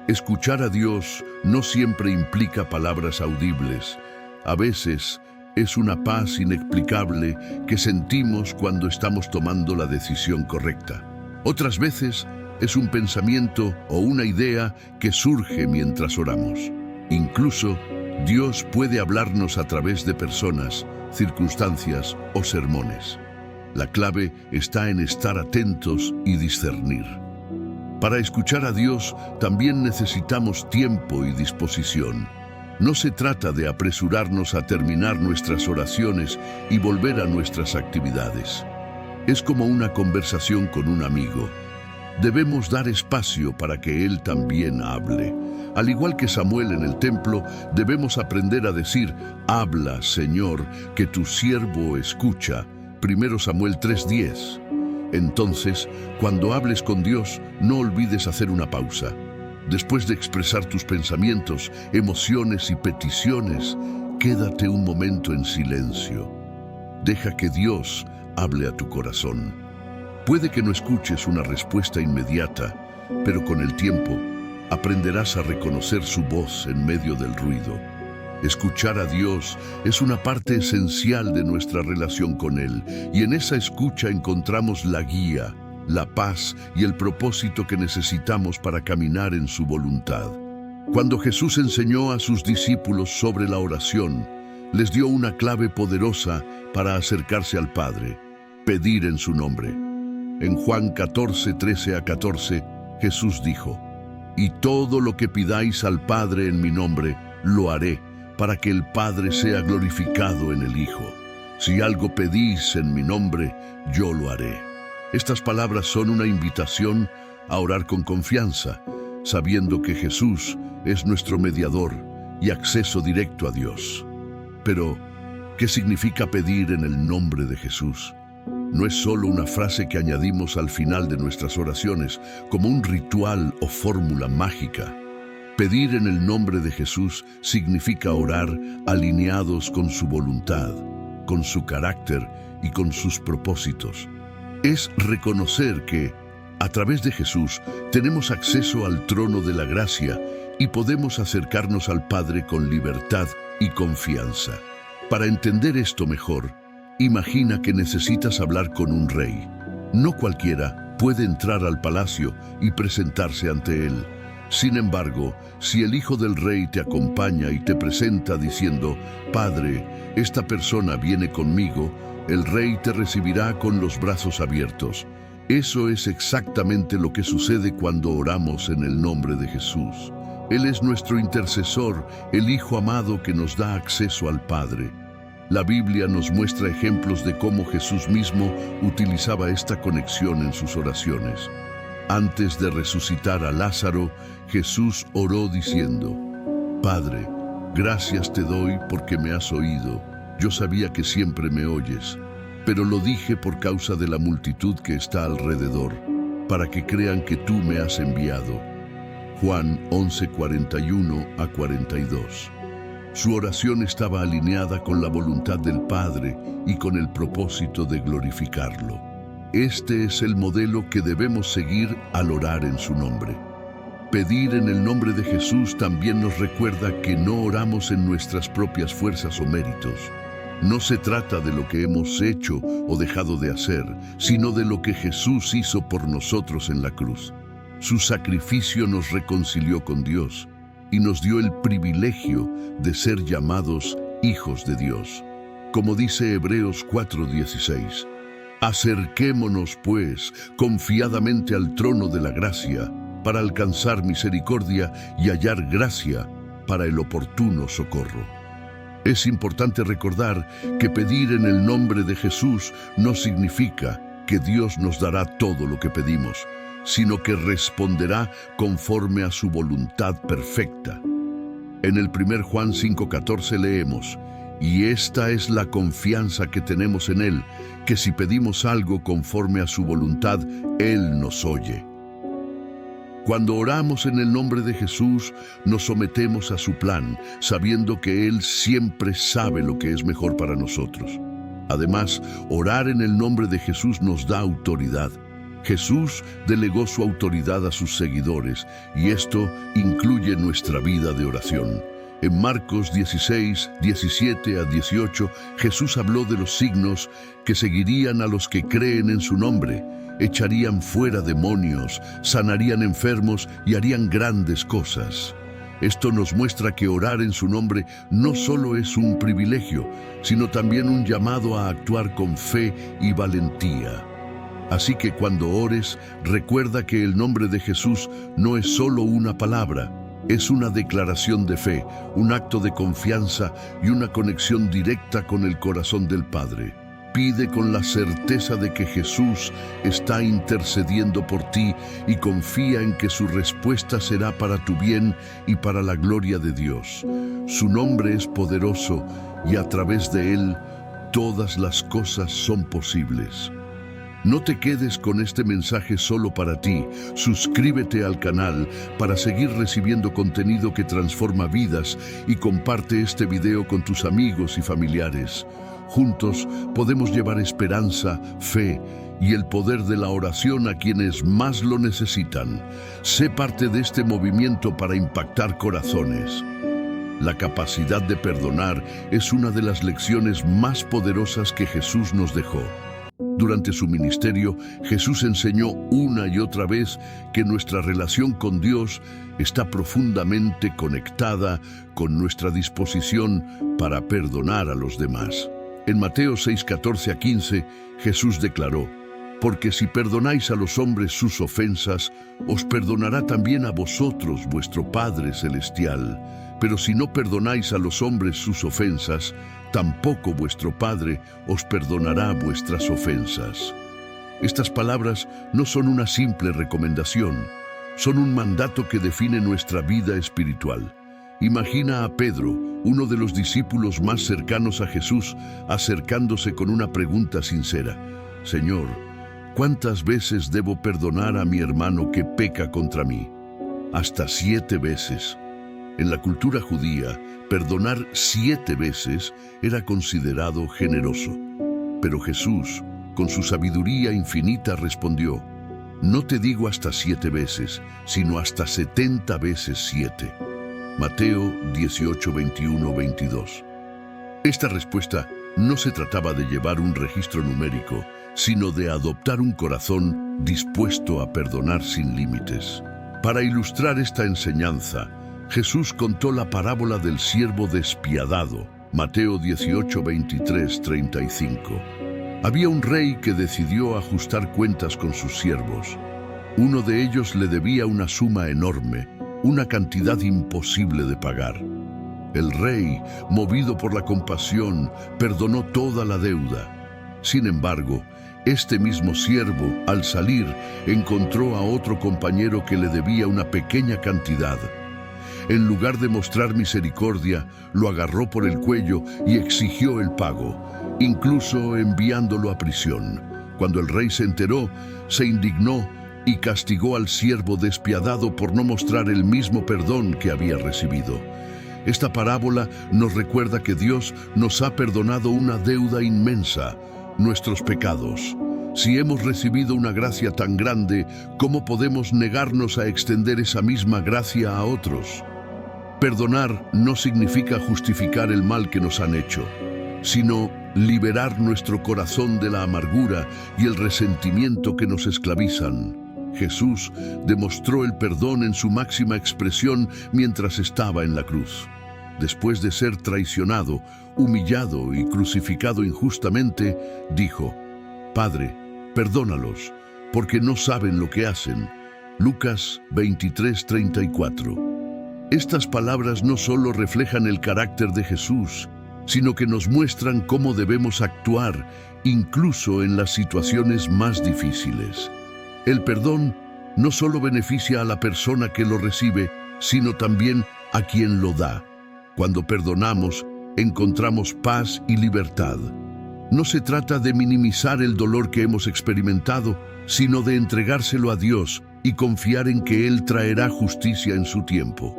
Escuchar a Dios no siempre implica palabras audibles. A veces es una paz inexplicable que sentimos cuando estamos tomando la decisión correcta. Otras veces es un pensamiento o una idea que surge mientras oramos. Incluso, Dios puede hablarnos a través de personas, circunstancias o sermones. La clave está en estar atentos y discernir. Para escuchar a Dios también necesitamos tiempo y disposición. No se trata de apresurarnos a terminar nuestras oraciones y volver a nuestras actividades. Es como una conversación con un amigo. Debemos dar espacio para que Él también hable. Al igual que Samuel en el templo, debemos aprender a decir: «Habla, Señor, que tu siervo escucha». 1 Samuel 3:10. Entonces, cuando hables con Dios, no olvides hacer una pausa. Después de expresar tus pensamientos, emociones y peticiones, quédate un momento en silencio. Deja que Dios hable a tu corazón. Puede que no escuches una respuesta inmediata, pero con el tiempo aprenderás a reconocer su voz en medio del ruido. Escuchar a Dios es una parte esencial de nuestra relación con Él, y en esa escucha encontramos la guía, la paz y el propósito que necesitamos para caminar en su voluntad. Cuando Jesús enseñó a sus discípulos sobre la oración, les dio una clave poderosa para acercarse al Padre: pedir en su nombre. En Juan 14:13-14, Jesús dijo: «Y todo lo que pidáis al Padre en mi nombre, lo haré, para que el Padre sea glorificado en el Hijo. Si algo pedís en mi nombre, yo lo haré». Estas palabras son una invitación a orar con confianza, sabiendo que Jesús es nuestro mediador y acceso directo a Dios. Pero, ¿qué significa pedir en el nombre de Jesús? No es solo una frase que añadimos al final de nuestras oraciones, como un ritual o fórmula mágica. Pedir en el nombre de Jesús significa orar alineados con su voluntad, con su carácter y con sus propósitos. Es reconocer que, a través de Jesús, tenemos acceso al trono de la gracia y podemos acercarnos al Padre con libertad y confianza. Para entender esto mejor, imagina que necesitas hablar con un rey. No cualquiera puede entrar al palacio y presentarse ante él. Sin embargo, si el hijo del rey te acompaña y te presenta diciendo, «Padre, esta persona viene conmigo», el rey te recibirá con los brazos abiertos. Eso es exactamente lo que sucede cuando oramos en el nombre de Jesús. Él es nuestro intercesor, el Hijo amado que nos da acceso al Padre. La Biblia nos muestra ejemplos de cómo Jesús mismo utilizaba esta conexión en sus oraciones. Antes de resucitar a Lázaro, Jesús oró diciendo, «Padre, gracias te doy porque me has oído. Yo sabía que siempre me oyes, pero lo dije por causa de la multitud que está alrededor, para que crean que tú me has enviado». Juan 11:41-42. Su oración estaba alineada con la voluntad del Padre y con el propósito de glorificarlo. Este es el modelo que debemos seguir al orar en su nombre. Pedir en el nombre de Jesús también nos recuerda que no oramos en nuestras propias fuerzas o méritos. No se trata de lo que hemos hecho o dejado de hacer, sino de lo que Jesús hizo por nosotros en la cruz. Su sacrificio nos reconcilió con Dios y nos dio el privilegio de ser llamados hijos de Dios. Como dice Hebreos 4:16, «Acerquémonos, pues, confiadamente al trono de la gracia, para alcanzar misericordia y hallar gracia para el oportuno socorro». Es importante recordar que pedir en el nombre de Jesús no significa que Dios nos dará todo lo que pedimos, sino que responderá conforme a su voluntad perfecta. En el 1 Juan 5:14 leemos, «Y esta es la confianza que tenemos en Él, que si pedimos algo conforme a su voluntad, Él nos oye». Cuando oramos en el nombre de Jesús, nos sometemos a su plan, sabiendo que Él siempre sabe lo que es mejor para nosotros. Además, orar en el nombre de Jesús nos da autoridad. Jesús delegó su autoridad a sus seguidores, y esto incluye nuestra vida de oración. En Marcos 16:17-18, Jesús habló de los signos que seguirían a los que creen en su nombre. Echarían fuera demonios, sanarían enfermos y harían grandes cosas. Esto nos muestra que orar en su nombre no solo es un privilegio, sino también un llamado a actuar con fe y valentía. Así que cuando ores, recuerda que el nombre de Jesús no es solo una palabra, es una declaración de fe, un acto de confianza y una conexión directa con el corazón del Padre. Pide con la certeza de que Jesús está intercediendo por ti y confía en que su respuesta será para tu bien y para la gloria de Dios. Su nombre es poderoso y a través de él todas las cosas son posibles. No te quedes con este mensaje solo para ti. Suscríbete al canal para seguir recibiendo contenido que transforma vidas y comparte este video con tus amigos y familiares. Juntos podemos llevar esperanza, fe y el poder de la oración a quienes más lo necesitan. Sé parte de este movimiento para impactar corazones. La capacidad de perdonar es una de las lecciones más poderosas que Jesús nos dejó. Durante su ministerio, Jesús enseñó una y otra vez que nuestra relación con Dios está profundamente conectada con nuestra disposición para perdonar a los demás. En Mateo 6:14-15, Jesús declaró, «Porque si perdonáis a los hombres sus ofensas, os perdonará también a vosotros vuestro Padre Celestial. Pero si no perdonáis a los hombres sus ofensas, tampoco vuestro Padre os perdonará vuestras ofensas». Estas palabras no son una simple recomendación, son un mandato que define nuestra vida espiritual. Imagina a Pedro, uno de los discípulos más cercanos a Jesús, acercándose con una pregunta sincera. Señor, ¿cuántas veces debo perdonar a mi hermano que peca contra mí? Hasta 7 veces. En la cultura judía, perdonar 7 veces era considerado generoso. Pero Jesús, con su sabiduría infinita, respondió: no te digo hasta 7 veces, sino hasta 70 veces 7. Mateo 18, 21, 22. Esta respuesta no se trataba de llevar un registro numérico, sino de adoptar un corazón dispuesto a perdonar sin límites. Para ilustrar esta enseñanza, Jesús contó la parábola del siervo despiadado, Mateo 18, 23, 35. Había un rey que decidió ajustar cuentas con sus siervos. Uno de ellos le debía una suma enorme, una cantidad imposible de pagar. El rey, movido por la compasión, perdonó toda la deuda. Sin embargo, este mismo siervo, al salir, encontró a otro compañero que le debía una pequeña cantidad. En lugar de mostrar misericordia, lo agarró por el cuello y exigió el pago, incluso enviándolo a prisión. Cuando el rey se enteró, se indignó y castigó al siervo despiadado por no mostrar el mismo perdón que había recibido. Esta parábola nos recuerda que Dios nos ha perdonado una deuda inmensa, nuestros pecados. Si hemos recibido una gracia tan grande, ¿cómo podemos negarnos a extender esa misma gracia a otros? Perdonar no significa justificar el mal que nos han hecho, sino liberar nuestro corazón de la amargura y el resentimiento que nos esclavizan. Jesús demostró el perdón en su máxima expresión mientras estaba en la cruz. Después de ser traicionado, humillado y crucificado injustamente, dijo: Padre, perdónalos, porque no saben lo que hacen. Lucas 23:34. Estas palabras no solo reflejan el carácter de Jesús, sino que nos muestran cómo debemos actuar, incluso en las situaciones más difíciles. El perdón no solo beneficia a la persona que lo recibe, sino también a quien lo da. Cuando perdonamos, encontramos paz y libertad. No se trata de minimizar el dolor que hemos experimentado, sino de entregárselo a Dios y confiar en que Él traerá justicia en su tiempo.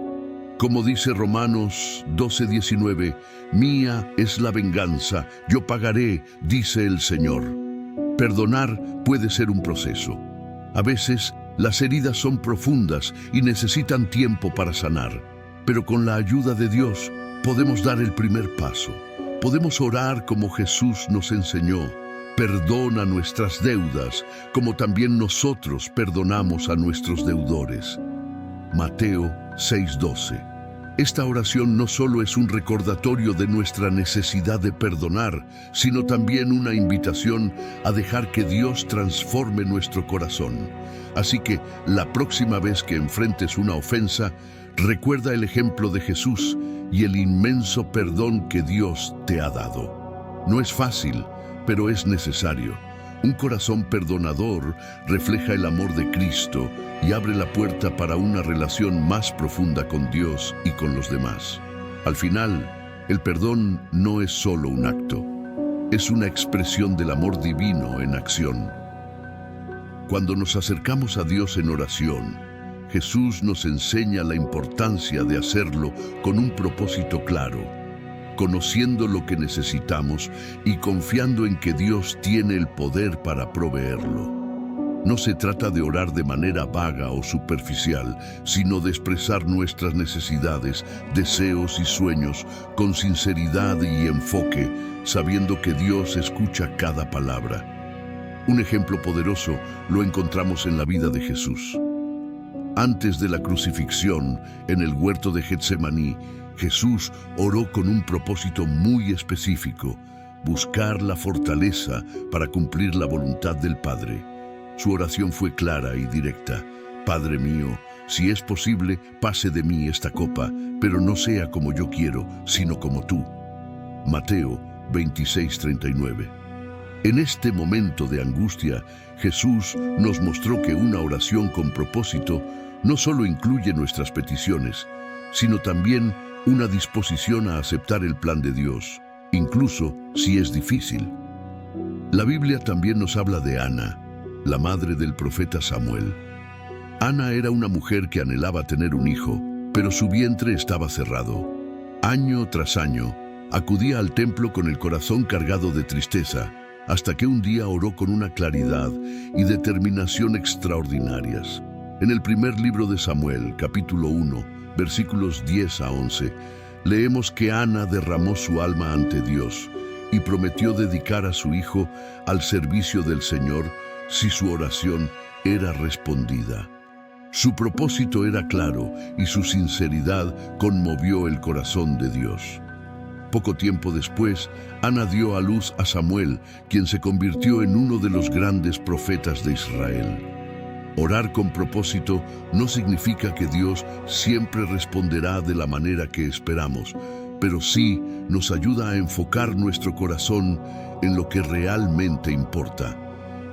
Como dice Romanos 12:19, mía es la venganza, yo pagaré, dice el Señor. Perdonar puede ser un proceso. A veces, las heridas son profundas y necesitan tiempo para sanar, pero con la ayuda de Dios podemos dar el primer paso. Podemos orar como Jesús nos enseñó: perdona nuestras deudas, como también nosotros perdonamos a nuestros deudores. Mateo 6:12. Esta oración no solo es un recordatorio de nuestra necesidad de perdonar, sino también una invitación a dejar que Dios transforme nuestro corazón. Así que, la próxima vez que enfrentes una ofensa, recuerda el ejemplo de Jesús y el inmenso perdón que Dios te ha dado. No es fácil, pero es necesario. Un corazón perdonador refleja el amor de Cristo y abre la puerta para una relación más profunda con Dios y con los demás. Al final, el perdón no es solo un acto, es una expresión del amor divino en acción. Cuando nos acercamos a Dios en oración, Jesús nos enseña la importancia de hacerlo con un propósito claro, conociendo lo que necesitamos y confiando en que Dios tiene el poder para proveerlo. No se trata de orar de manera vaga o superficial, sino de expresar nuestras necesidades, deseos y sueños con sinceridad y enfoque, sabiendo que Dios escucha cada palabra. Un ejemplo poderoso lo encontramos en la vida de Jesús. Antes de la crucifixión, en el huerto de Getsemaní, Jesús oró con un propósito muy específico: buscar la fortaleza para cumplir la voluntad del Padre. Su oración fue clara y directa: Padre mío, si es posible, pase de mí esta copa, pero no sea como yo quiero, sino como tú. Mateo 26:39. En este momento de angustia, Jesús nos mostró que una oración con propósito no solo incluye nuestras peticiones, sino también una disposición a aceptar el plan de Dios, incluso si es difícil. La Biblia también nos habla de Ana, la madre del profeta Samuel. Ana era una mujer que anhelaba tener un hijo, pero su vientre estaba cerrado. Año tras año, acudía al templo con el corazón cargado de tristeza, hasta que un día oró con una claridad y determinación extraordinarias. En el primer libro de Samuel, capítulo 1, versículos 10 a 11, leemos que Ana derramó su alma ante Dios y prometió dedicar a su hijo al servicio del Señor si su oración era respondida. Su propósito era claro y su sinceridad conmovió el corazón de Dios. Poco tiempo después, Ana dio a luz a Samuel, quien se convirtió en uno de los grandes profetas de Israel. Orar con propósito no significa que Dios siempre responderá de la manera que esperamos, pero sí nos ayuda a enfocar nuestro corazón en lo que realmente importa.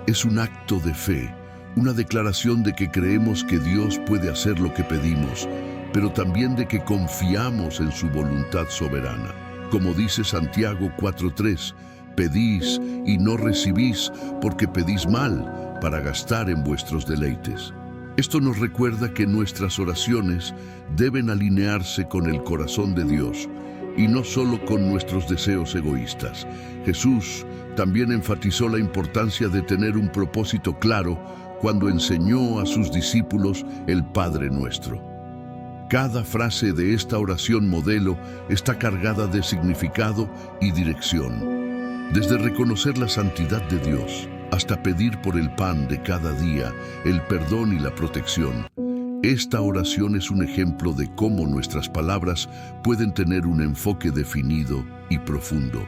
Es un acto de fe, una declaración de que creemos que Dios puede hacer lo que pedimos, pero también de que confiamos en su voluntad soberana. Como dice Santiago 4:3, pedís y no recibís porque pedís mal para gastar en vuestros deleites. Esto nos recuerda que nuestras oraciones deben alinearse con el corazón de Dios y no solo con nuestros deseos egoístas. Jesús también enfatizó la importancia de tener un propósito claro cuando enseñó a sus discípulos el Padre Nuestro. Cada frase de esta oración modelo está cargada de significado y dirección. Desde reconocer la santidad de Dios hasta pedir por el pan de cada día, el perdón y la protección. Esta oración es un ejemplo de cómo nuestras palabras pueden tener un enfoque definido y profundo.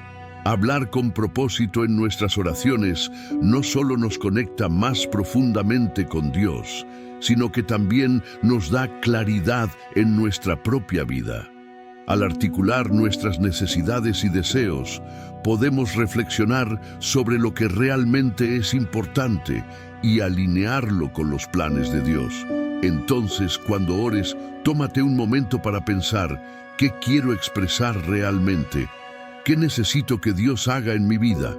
Hablar con propósito en nuestras oraciones no solo nos conecta más profundamente con Dios, sino que también nos da claridad en nuestra propia vida. Al articular nuestras necesidades y deseos, podemos reflexionar sobre lo que realmente es importante y alinearlo con los planes de Dios. Entonces, cuando ores, tómate un momento para pensar: ¿qué quiero expresar realmente? ¿Qué necesito que Dios haga en mi vida?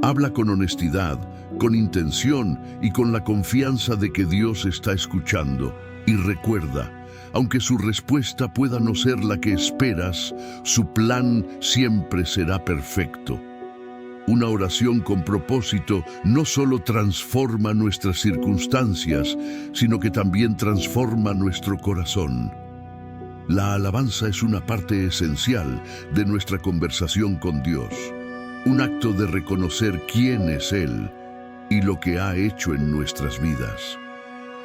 Habla con honestidad, con intención y con la confianza de que Dios está escuchando. Y recuerda, aunque su respuesta pueda no ser la que esperas, su plan siempre será perfecto. Una oración con propósito no solo transforma nuestras circunstancias, sino que también transforma nuestro corazón. La alabanza es una parte esencial de nuestra conversación con Dios, un acto de reconocer quién es Él y lo que ha hecho en nuestras vidas.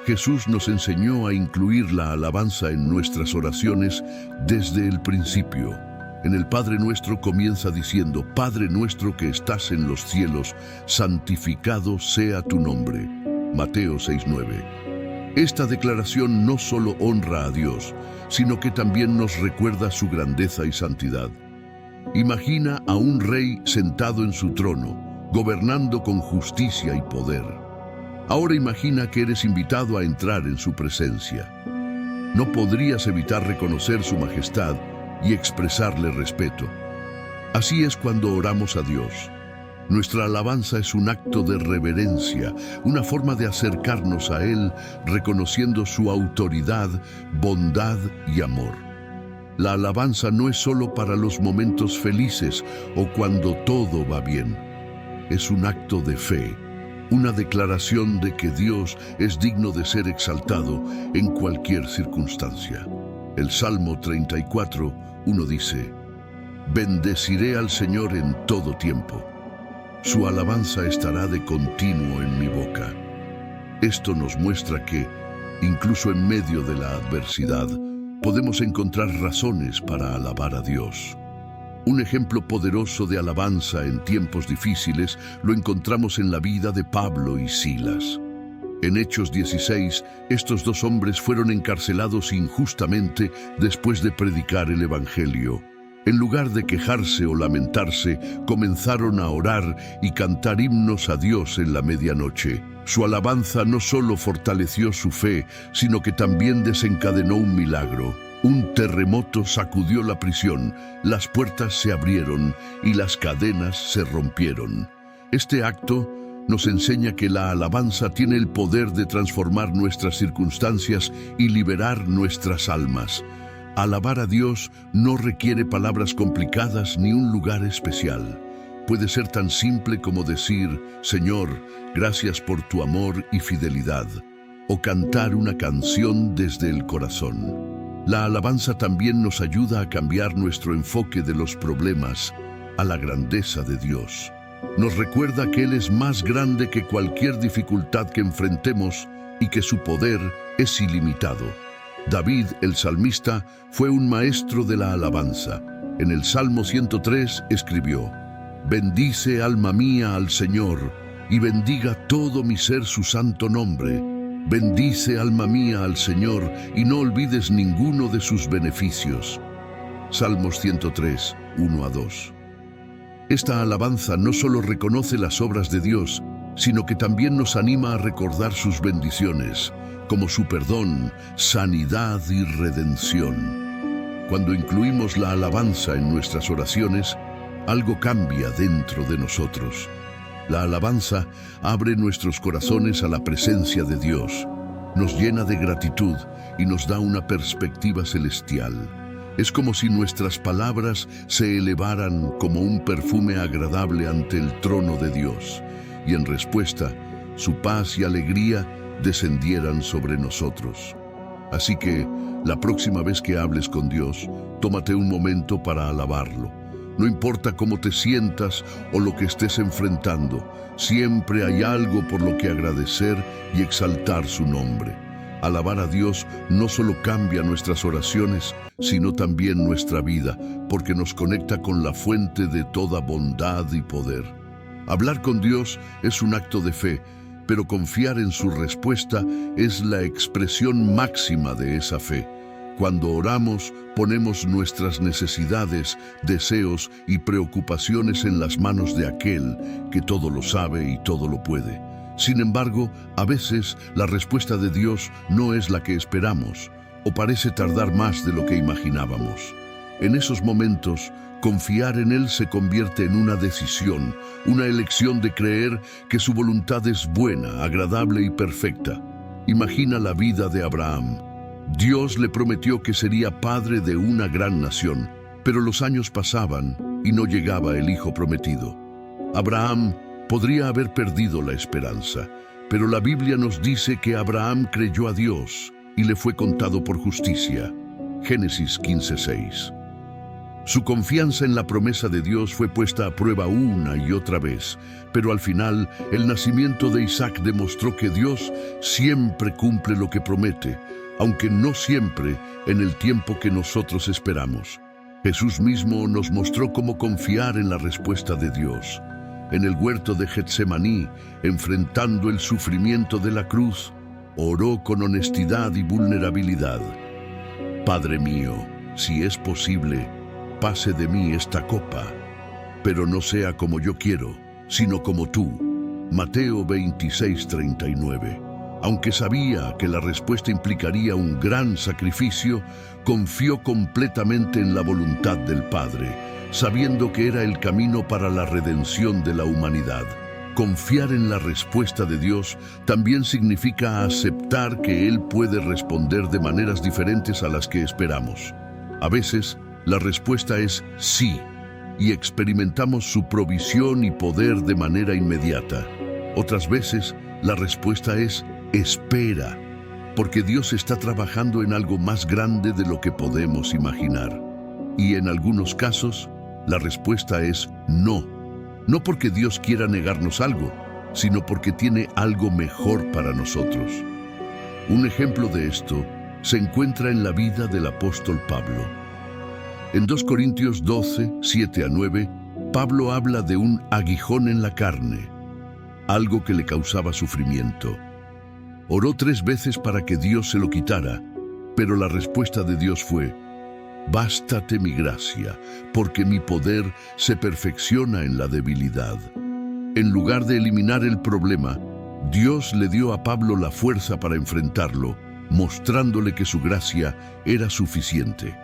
Jesús nos enseñó a incluir la alabanza en nuestras oraciones desde el principio. En el Padre Nuestro comienza diciendo: Padre nuestro que estás en los cielos, santificado sea tu nombre. Mateo 6:9. Esta declaración no solo honra a Dios, sino que también nos recuerda su grandeza y santidad. Imagina a un rey sentado en su trono, gobernando con justicia y poder. Ahora imagina que eres invitado a entrar en su presencia. No podrías evitar reconocer su majestad y expresarle respeto. Así es cuando oramos a Dios. Nuestra alabanza es un acto de reverencia, una forma de acercarnos a Él, reconociendo su autoridad, bondad y amor. La alabanza no es solo para los momentos felices o cuando todo va bien. Es un acto de fe, una declaración de que Dios es digno de ser exaltado en cualquier circunstancia. El Salmo 34:1 dice: Bendeciré al Señor en todo tiempo. Su alabanza estará de continuo en mi boca. Esto nos muestra que, incluso en medio de la adversidad, podemos encontrar razones para alabar a Dios. Un ejemplo poderoso de alabanza en tiempos difíciles lo encontramos en la vida de Pablo y Silas. En Hechos 16, estos dos hombres fueron encarcelados injustamente después de predicar el Evangelio. En lugar de quejarse o lamentarse, comenzaron a orar y cantar himnos a Dios en la medianoche. Su alabanza no solo fortaleció su fe, sino que también desencadenó un milagro. Un terremoto sacudió la prisión, las puertas se abrieron y las cadenas se rompieron. Este acto nos enseña que la alabanza tiene el poder de transformar nuestras circunstancias y liberar nuestras almas. Alabar a Dios no requiere palabras complicadas ni un lugar especial. Puede ser tan simple como decir, Señor, gracias por tu amor y fidelidad, o cantar una canción desde el corazón. La alabanza también nos ayuda a cambiar nuestro enfoque de los problemas a la grandeza de Dios. Nos recuerda que Él es más grande que cualquier dificultad que enfrentemos y que su poder es ilimitado. David, el salmista, fue un maestro de la alabanza. En el Salmo 103 escribió, «Bendice, alma mía, al Señor, y bendiga todo mi ser su santo nombre. Bendice, alma mía, al Señor, y no olvides ninguno de sus beneficios». Salmos 103, 1-2. Esta alabanza no solo reconoce las obras de Dios, sino que también nos anima a recordar sus bendiciones, como su perdón, sanidad y redención. Cuando incluimos la alabanza en nuestras oraciones, algo cambia dentro de nosotros. La alabanza abre nuestros corazones a la presencia de Dios, nos llena de gratitud y nos da una perspectiva celestial. Es como si nuestras palabras se elevaran como un perfume agradable ante el trono de Dios, y en respuesta, su paz y alegría descendieran sobre nosotros. Así que, la próxima vez que hables con Dios, tómate un momento para alabarlo. No importa cómo te sientas o lo que estés enfrentando, siempre hay algo por lo que agradecer y exaltar su nombre. Alabar a Dios no solo cambia nuestras oraciones, sino también nuestra vida, porque nos conecta con la fuente de toda bondad y poder. Hablar con Dios es un acto de fe, pero confiar en su respuesta es la expresión máxima de esa fe. Cuando oramos, ponemos nuestras necesidades, deseos y preocupaciones en las manos de aquel que todo lo sabe y todo lo puede. Sin embargo, a veces la respuesta de Dios no es la que esperamos, o parece tardar más de lo que imaginábamos. En esos momentos, confiar en Él se convierte en una decisión, una elección de creer que su voluntad es buena, agradable y perfecta. Imagina la vida de Abraham. Dios le prometió que sería padre de una gran nación, pero los años pasaban y no llegaba el hijo prometido. Abraham podría haber perdido la esperanza, pero la Biblia nos dice que Abraham creyó a Dios y le fue contado por justicia. Génesis 15:6. Su confianza en la promesa de Dios fue puesta a prueba una y otra vez, pero al final el nacimiento de Isaac demostró que Dios siempre cumple lo que promete, aunque no siempre en el tiempo que nosotros esperamos. Jesús mismo nos mostró cómo confiar en la respuesta de Dios. En el huerto de Getsemaní, enfrentando el sufrimiento de la cruz, oró con honestidad y vulnerabilidad. Padre mío, si es posible, pase de mí esta copa, pero no sea como yo quiero, sino como tú. Mateo 26:39. Aunque sabía que la respuesta implicaría un gran sacrificio, confió completamente en la voluntad del Padre, sabiendo que era el camino para la redención de la humanidad. Confiar en la respuesta de Dios también significa aceptar que Él puede responder de maneras diferentes a las que esperamos. A veces, la respuesta es sí, y experimentamos su provisión y poder de manera inmediata. Otras veces, la respuesta es espera, porque Dios está trabajando en algo más grande de lo que podemos imaginar. Y en algunos casos, la respuesta es no. No porque Dios quiera negarnos algo, sino porque tiene algo mejor para nosotros. Un ejemplo de esto se encuentra en la vida del apóstol Pablo. En 2 Corintios 12, 7-9, Pablo habla de un aguijón en la carne, algo que le causaba sufrimiento. Oró 3 veces para que Dios se lo quitara, pero la respuesta de Dios fue: Bástate mi gracia, porque mi poder se perfecciona en la debilidad. En lugar de eliminar el problema, Dios le dio a Pablo la fuerza para enfrentarlo, mostrándole que su gracia era suficiente.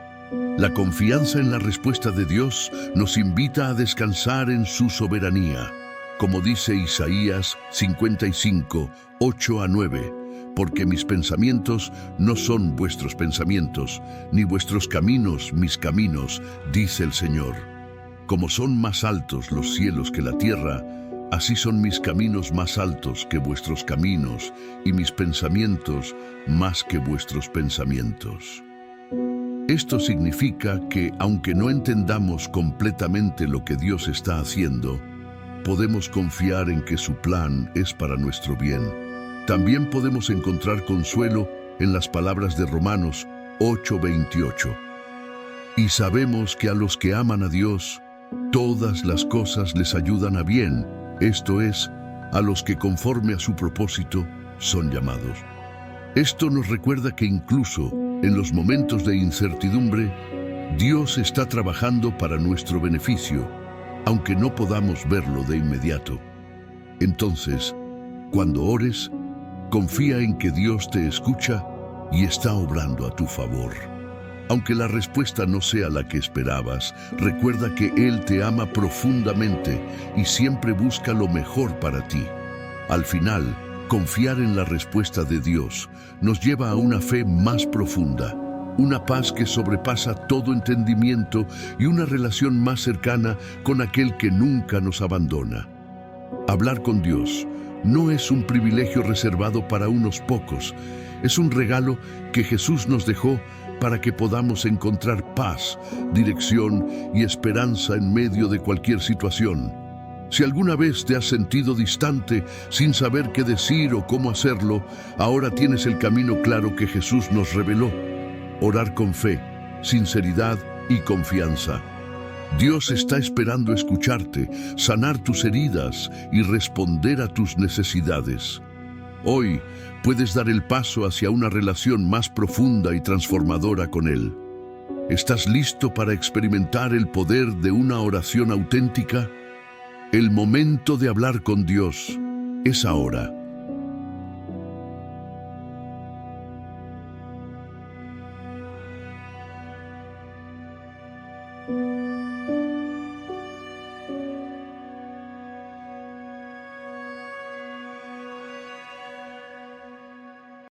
La confianza en la respuesta de Dios nos invita a descansar en su soberanía. Como dice Isaías 55, 8-9, porque mis pensamientos no son vuestros pensamientos, ni vuestros caminos mis caminos, dice el Señor. Como son más altos los cielos que la tierra, así son mis caminos más altos que vuestros caminos, y mis pensamientos más que vuestros pensamientos. Esto significa que, aunque no entendamos completamente lo que Dios está haciendo, podemos confiar en que su plan es para nuestro bien. También podemos encontrar consuelo en las palabras de Romanos 8:28. Y sabemos que a los que aman a Dios, todas las cosas les ayudan a bien, esto es, a los que conforme a su propósito son llamados. Esto nos recuerda que incluso en los momentos de incertidumbre, Dios está trabajando para nuestro beneficio, aunque no podamos verlo de inmediato. Entonces, cuando ores, confía en que Dios te escucha y está obrando a tu favor. Aunque la respuesta no sea la que esperabas, recuerda que Él te ama profundamente y siempre busca lo mejor para ti. Al final, confiar en la respuesta de Dios nos lleva a una fe más profunda, una paz que sobrepasa todo entendimiento y una relación más cercana con aquel que nunca nos abandona. Hablar con Dios no es un privilegio reservado para unos pocos, es un regalo que Jesús nos dejó para que podamos encontrar paz, dirección y esperanza en medio de cualquier situación. Si alguna vez te has sentido distante sin saber qué decir o cómo hacerlo, ahora tienes el camino claro que Jesús nos reveló. Orar con fe, sinceridad y confianza. Dios está esperando escucharte, sanar tus heridas y responder a tus necesidades. Hoy puedes dar el paso hacia una relación más profunda y transformadora con Él. ¿Estás listo para experimentar el poder de una oración auténtica? El momento de hablar con Dios es ahora.